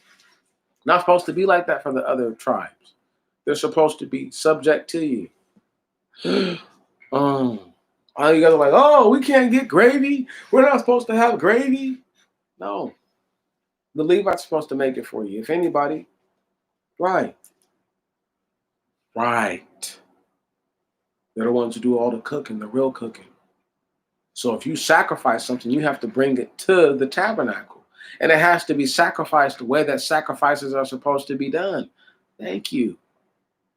Speaker 1: Not supposed to be like that for the other tribes. They're supposed to be subject to you. All you guys are like, oh, we can't get gravy. We're not supposed to have gravy. No. The Levites are supposed to make it for you. If anybody, right. Right. They're the ones who do all the cooking, the real cooking. So if you sacrifice something, you have to bring it to the tabernacle. And it has to be sacrificed the way that sacrifices are supposed to be done. Thank you.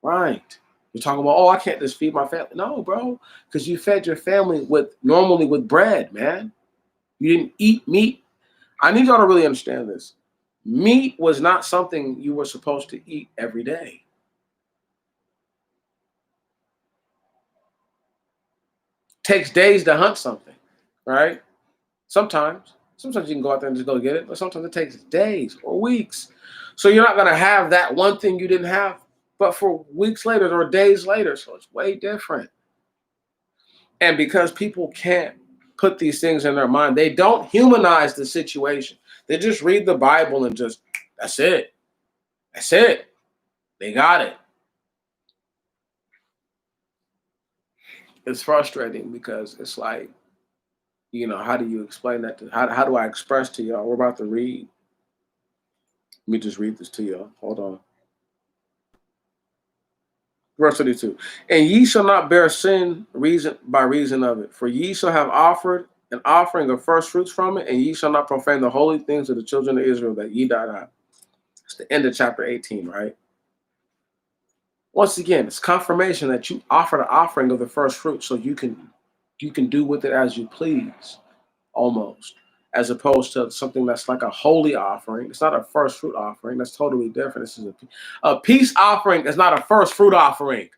Speaker 1: Right. You're talking about, oh, I can't just feed my family. No, bro, because you fed your family normally with bread, man. You didn't eat meat. I need y'all to really understand this. Meat was not something you were supposed to eat every day. Takes days to hunt something, right? Sometimes you can go out there and just go get it, but sometimes it takes days or weeks. So you're not going to have that one thing you didn't have, but for weeks later or days later. So it's way different. And because people can't put these things in their mind, they don't humanize the situation. They just read the Bible and just, that's it. That's it. They got it. It's frustrating because it's like, how do you explain that? How do I express to y'all? We're about to read. Let me just read this to y'all. Hold on. Verse 32. And ye shall not bear sin by reason of it, for ye shall have offered an offering of first fruits from it, and ye shall not profane the holy things of the children of Israel, that ye die not. It's the end of chapter 18, right? Once again, it's confirmation that you offer the offering of the first fruit so you can do with it as you please, almost, as opposed to something that's like a holy offering. It's not a first fruit offering. That's totally different. This is a peace offering. Is not a first fruit offering.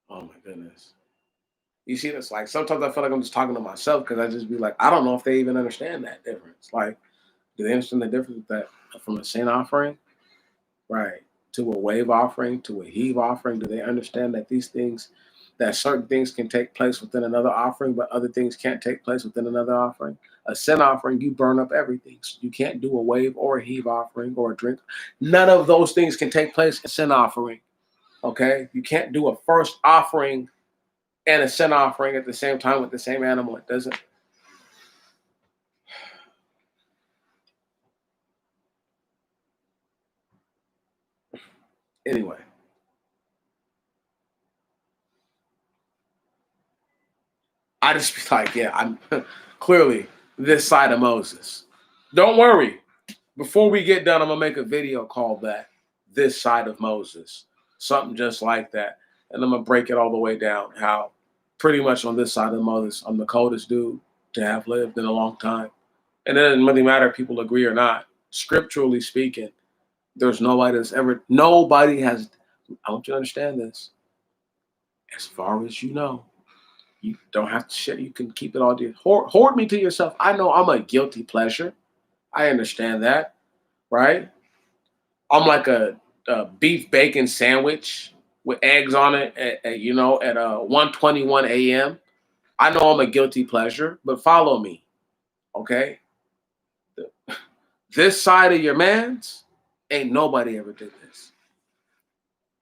Speaker 1: Oh my goodness. You see, it's like sometimes I feel like I'm just talking to myself because I just be like, I don't know if they even understand that difference. Like, do they understand the difference with that from a sin offering, right, to a wave offering, to a heave offering? Do they understand that these things that certain things can take place within another offering, but other things can't take place within another offering. A sin offering, you burn up everything. So you can't do a wave or a heave offering or a drink. None of those things can take place in sin offering. Okay? You can't do a first offering and a sin offering at the same time with the same animal. It doesn't. Anyway. I just be like, yeah, I'm clearly this side of Moses. Don't worry. Before we get done, I'm going to make a video called that, This Side of Moses. Something just like that. And I'm going to break it all the way down. How pretty much on this side of Moses, I'm the coldest dude to have lived in a long time. And it doesn't really matter if people agree or not. Scripturally speaking, there's nobody has, I want you to understand this. As far as you know, you don't have to share. You can keep it all to hoard me to yourself. I know I'm a guilty pleasure. I understand that, right? I'm like a beef bacon sandwich with eggs on it at 1:21 a.m. I know I'm a guilty pleasure, but follow me, okay? This side of your man's, ain't nobody ever did this.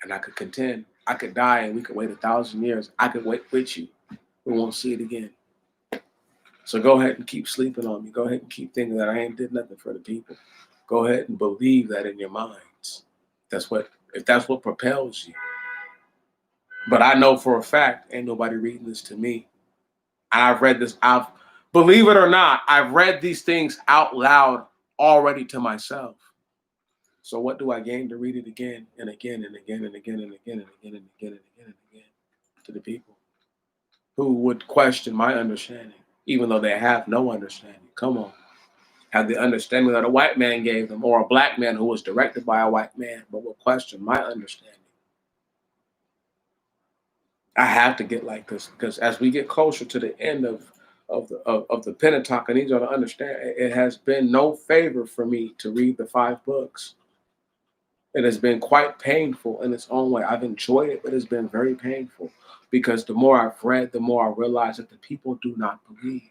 Speaker 1: And I could contend. I could die and we could wait 1,000 years. I could wait with you. We won't see it again. So go ahead and keep sleeping on me. Go ahead and keep thinking that I ain't did nothing for the people. Go ahead and believe that in your minds. If that's what propels you. But I know for a fact, ain't nobody reading this to me. I've read this. Believe it or not, I've read these things out loud already to myself. So what do I gain to read it again and again and again and again and again and again and again and again and again to the people who would question my understanding, even though they have no understanding? Come on. Have the understanding that a white man gave them, or a black man who was directed by a white man, but will question my understanding. I have to get like this because as we get closer to the end of the Pentateuch, I need y'all to understand it has been no favor for me to read the 5 books. It has been quite painful in its own way. I've enjoyed it, but it's been very painful because the more I've read, the more I realize that the people do not believe.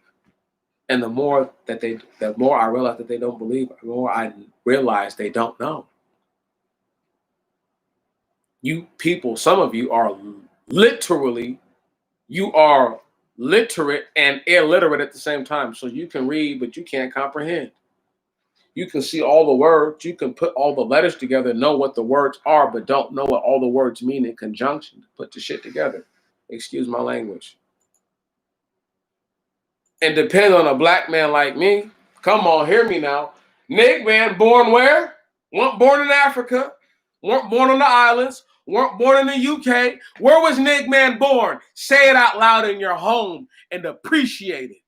Speaker 1: And the more I realize that they don't believe, the more I realize they don't know. You people, some of you are literally, you are literate and illiterate at the same time. So you can read, but you can't comprehend. You can see all the words, you can put all the letters together, know what the words are, but don't know what all the words mean in conjunction to put the shit together. Excuse my language. And depend on a black man like me. Come on, hear me now. Nigga man, born where? Weren't born in Africa. Weren't born on the islands. Weren't born in the UK. Where was Nig man born? Say it out loud in your home and appreciate it.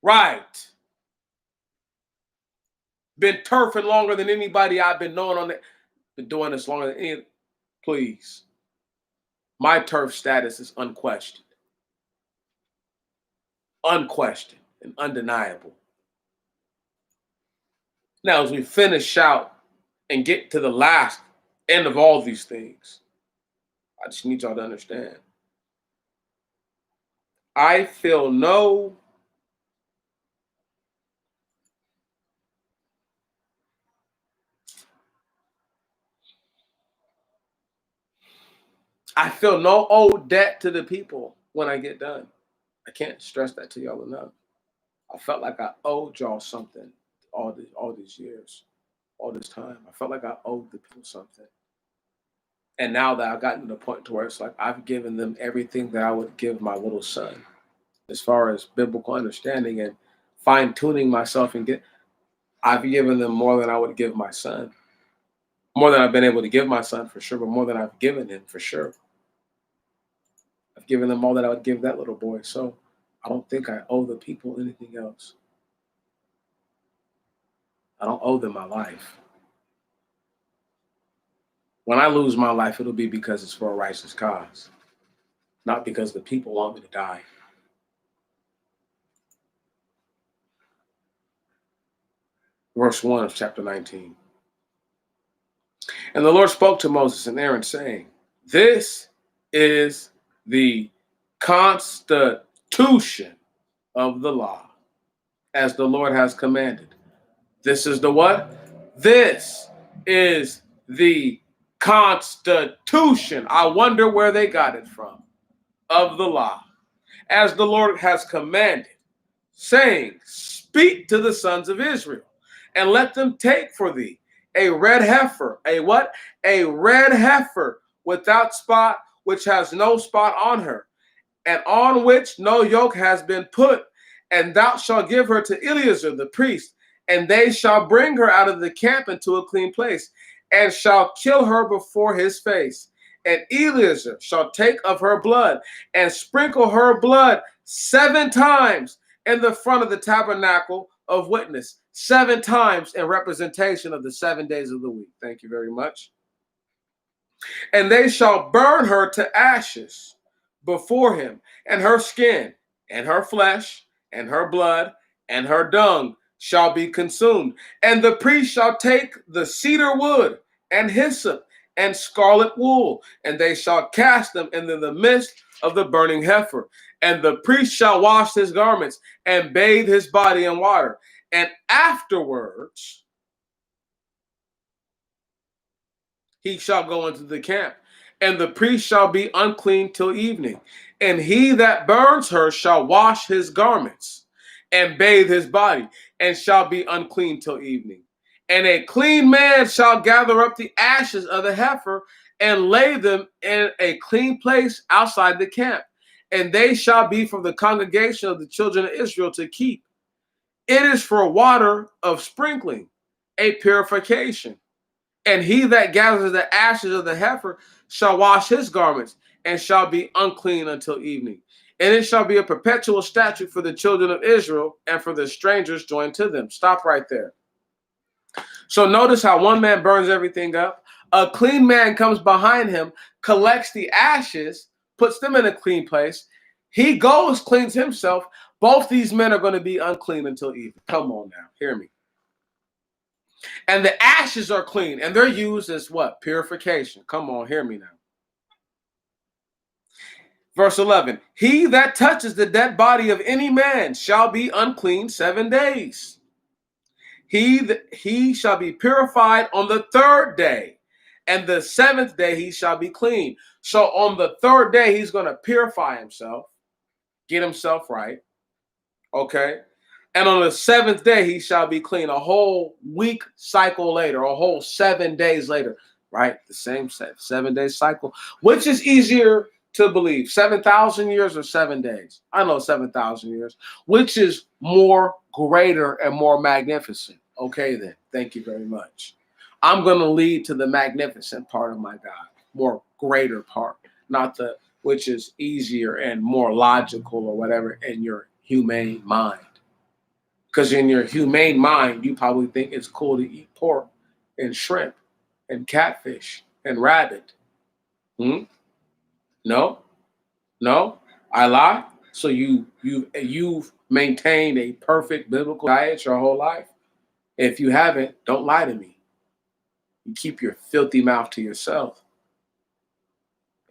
Speaker 1: Right. Been turfing longer than anybody I've been knowing on it. Been doing this longer than any. Please. My turf status is unquestioned. Unquestioned and undeniable. Now, as we finish out and get to the last end of all these things, I just need y'all to understand. I feel no old debt to the people when I get done. I can't stress that to y'all enough. I felt like I owed y'all something all these years, all this time. I felt like I owed the people something. And now that I've gotten to the point to where it's like I've given them everything that I would give my little son, as far as biblical understanding and fine tuning myself I've given them more than I would give my son. More than I've been able to give my son for sure, but more than I've given him for sure. I've given them all that I would give that little boy. So I don't think I owe the people anything else. I don't owe them my life. When I lose my life, it'll be because it's for a righteous cause, not because the people want me to die. Verse 1 of chapter 19. And the Lord spoke to Moses and Aaron, saying, This is the constitution of the law, as the Lord has commanded. This is the what? This is the constitution. I wonder where they got it from. Of the law, as the Lord has commanded, saying, speak to the sons of Israel, and let them take for thee a red heifer. A what? A red heifer without spot, which has no spot on her, and on which no yoke has been put. And thou shalt give her to Eleazar the priest, and they shall bring her out of the camp into a clean place, and shall kill her before his face. And Eleazar shall take of her blood, and sprinkle her blood 7 times in the front of the tabernacle of witness, 7 times in representation of the 7 days of the week. Thank you very much. And they shall burn her to ashes before him, and her skin, and her flesh, and her blood, and her dung shall be consumed. And the priest shall take the cedar wood, and hyssop, and scarlet wool, and they shall cast them into the midst of the burning heifer. And the priest shall wash his garments, and bathe his body in water. And afterwards he shall go into the camp, and the priest shall be unclean till evening. And he that burns her shall wash his garments and bathe his body, and shall be unclean till evening. And a clean man shall gather up the ashes of the heifer and lay them in a clean place outside the camp. And they shall be from the congregation of the children of Israel to keep. It is for water of sprinkling, a purification. And he that gathers the ashes of the heifer shall wash his garments, and shall be unclean until evening. And it shall be a perpetual statute for the children of Israel and for the strangers joined to them. Stop right there. So notice how one man burns everything up. A clean man comes behind him, collects the ashes, puts them in a clean place. He goes, cleans himself. Both these men are going to be unclean until evening. Come on now, hear me. And the ashes are clean, and they're used as what? Purification. Come on, hear me now. Verse 11, he that touches the dead body of any man shall be unclean 7 days. He shall be purified on the 3rd day, and the 7th day he shall be clean. So on the 3rd day, he's going to purify himself, get himself right, okay? And on the 7th day, he shall be clean. A whole week cycle later, a whole 7 days later, right? The same 7-day cycle. Which is easier to believe, 7,000 years or 7 days? I know 7,000 years. Which is more greater and more magnificent? Okay, then. Thank you very much. I'm going to lead to the magnificent part of my God, more greater part, not the which is easier and more logical or whatever in your humane mind. Because in your humane mind, you probably think it's cool to eat pork and shrimp and catfish and rabbit. No, I lie. So you've maintained a perfect biblical diet your whole life. If you haven't, don't lie to me. You keep your filthy mouth to yourself,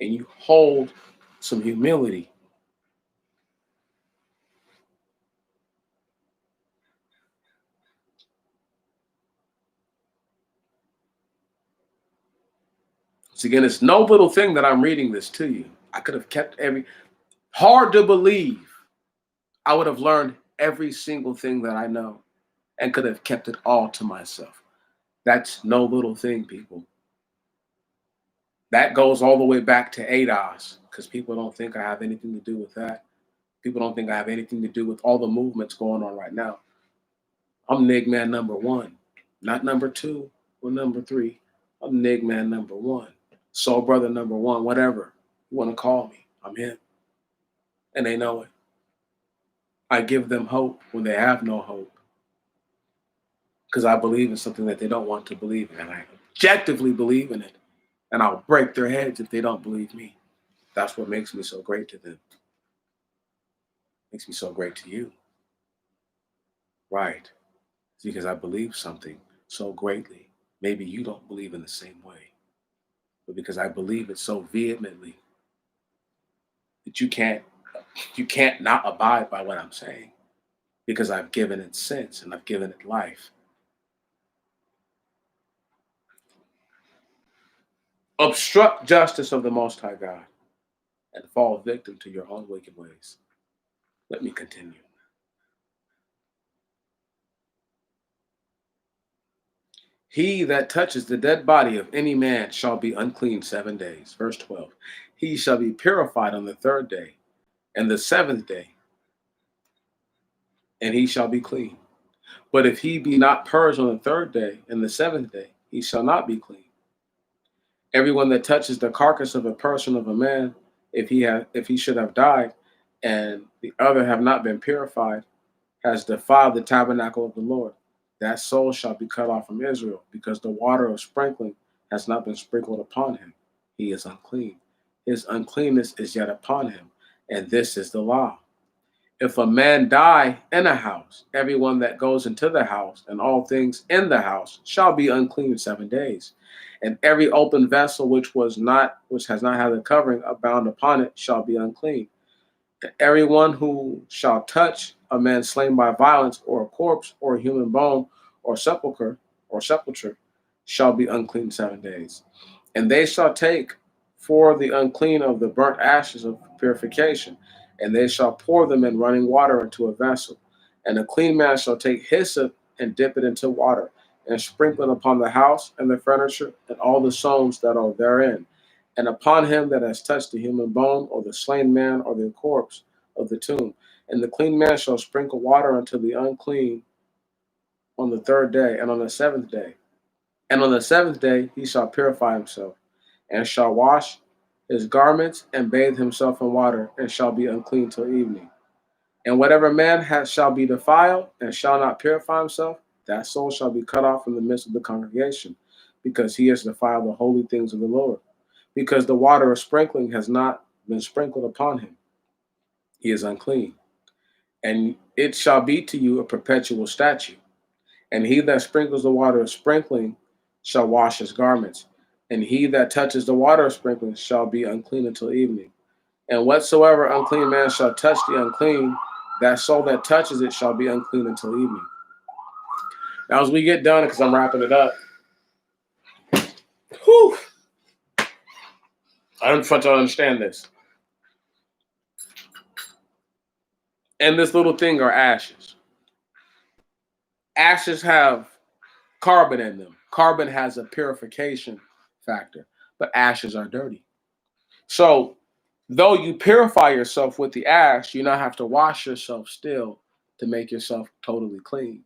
Speaker 1: and you hold some humility. So again, it's no little thing that I'm reading this to you. I could have kept hard to believe I would have learned every single thing that I know and could have kept it all to myself. That's no little thing, people. That goes all the way back to ADOS, because people don't think I have anything to do with that. People don't think I have anything to do with all the movements going on right now. I'm Nig Man number 1, not number 2 or number 3. I'm Nig Man number 1, Soul Brother number 1, whatever you want to call me. I'm him. And they know it. I give them hope when they have no hope, because I believe in something that they don't want to believe in, and I objectively believe in it, and I'll break their heads if they don't believe me. That's what makes me so great to them. Makes me so great to you. Right. It's because I believe something so greatly. Maybe you don't believe in the same way, but because I believe it so vehemently, that you can't not abide by what I'm saying because I've given it sense and I've given it life. Obstruct justice of the Most High God and fall victim to your own wicked ways. Let me continue. He that touches the dead body of any man shall be unclean 7 days. Verse 12. He shall be purified on the third day and the seventh day, and he shall be clean. But if he be not purged on the third day and the seventh day, he shall not be clean. Everyone that touches the carcass of a person of a man, if he should have died, and the other have not been purified, has defiled the tabernacle of the Lord. That soul shall be cut off from Israel, because the water of sprinkling has not been sprinkled upon him. He is unclean. His uncleanness is yet upon him, and this is the law. If a man die in a house, everyone that goes into the house and all things in the house shall be unclean 7 days. And every open vessel which has not had a covering bound upon it shall be unclean. And everyone who shall touch a man slain by violence, or a corpse, or a human bone, or sepulchre, shall be unclean 7 days. And they shall take for the unclean of the burnt ashes of purification, and they shall pour them in running water into a vessel. And a clean man shall take hyssop and dip it into water, and sprinkle it upon the house and the furniture and all the stones that are therein, and upon him that has touched the human bone, or the slain man, or the corpse of the tomb. And the clean man shall sprinkle water unto the unclean on the third day and on the seventh day. And on the seventh day he shall purify himself, and shall wash his garments and bathe himself in water, and shall be unclean till evening. And whatever man shall be defiled and shall not purify himself, that soul shall be cut off from the midst of the congregation, because he has defiled the holy things of the Lord. Because the water of sprinkling has not been sprinkled upon him, he is unclean. And it shall be to you a perpetual statute. And he that sprinkles the water of sprinkling shall wash his garments. And he that touches the water of sprinkling shall be unclean until evening. And whatsoever unclean man shall touch the unclean, that soul that touches it shall be unclean until evening. Now, as we get done, because I'm wrapping it up, whew, I don't want you to understand this. And this little thing are ashes. Ashes have carbon in them. Carbon has a purification factor, but ashes are dirty. So, though you purify yourself with the ash, you now have to wash yourself still to make yourself totally clean.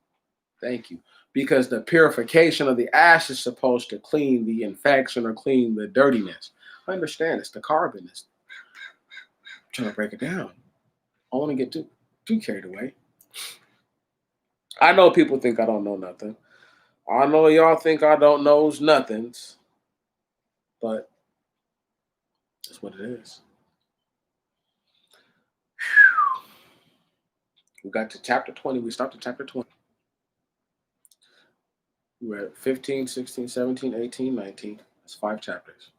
Speaker 1: Thank you. Because the purification of the ash is supposed to clean the infection or clean the dirtiness. I understand it's the carbon. I'm trying to break it down. I want to get too carried away. I know people think I don't know nothing. I know y'all think I don't knows nothings, but that's what it is. We got to chapter 20. We stopped at chapter 20. We're at 15, 16, 17, 18, 19. That's 5 chapters.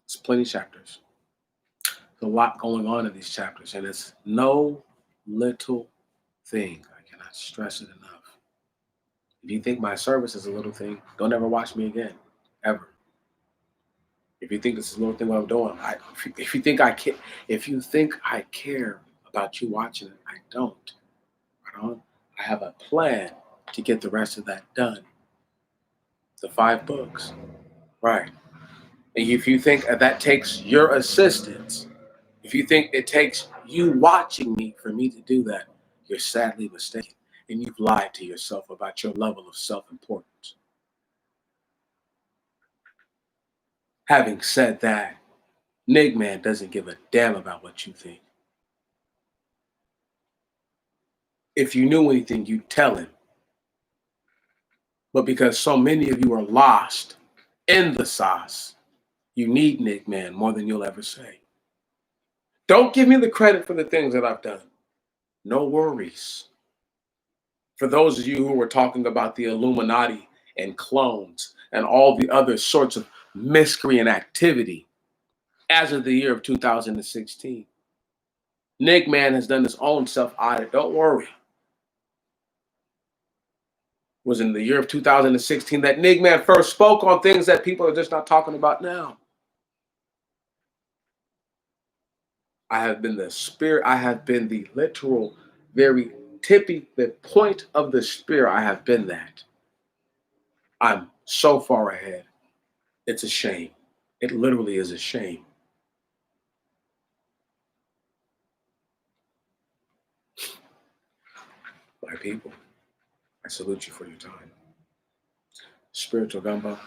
Speaker 1: It's plenty of chapters. There's a lot going on in these chapters, and it's no little thing. I cannot stress it enough. If you think my service is a little thing, don't ever watch me again, ever. If you think this is a little thing what I'm doing, if you think I care about you watching it, I don't. I have a plan to get the rest of that done. The 5 books, right? And if you think that takes your assistance, if you think it takes you watching me for me to do that, you're sadly mistaken, and you've lied to yourself about your level of self-importance. Having said that, Nigman doesn't give a damn about what you think. If you knew anything, you'd tell him. But because so many of you are lost in the sauce, you need Nigman more than you'll ever say. Don't give me the credit for the things that I've done. No worries. For those of you who were talking about the Illuminati and clones and all the other sorts of miscreant activity, as of the year of 2016. Nick Man has done his own self-audit. Don't worry. Was in the year of 2016 that Nick Man first spoke on things that people are just not talking about now. I have been the spirit. I have been the literal, very the point of the spear. I have been that. I'm so far ahead. It's a shame. It literally is a shame. My people, I salute you for your time. Spiritual Gumbo.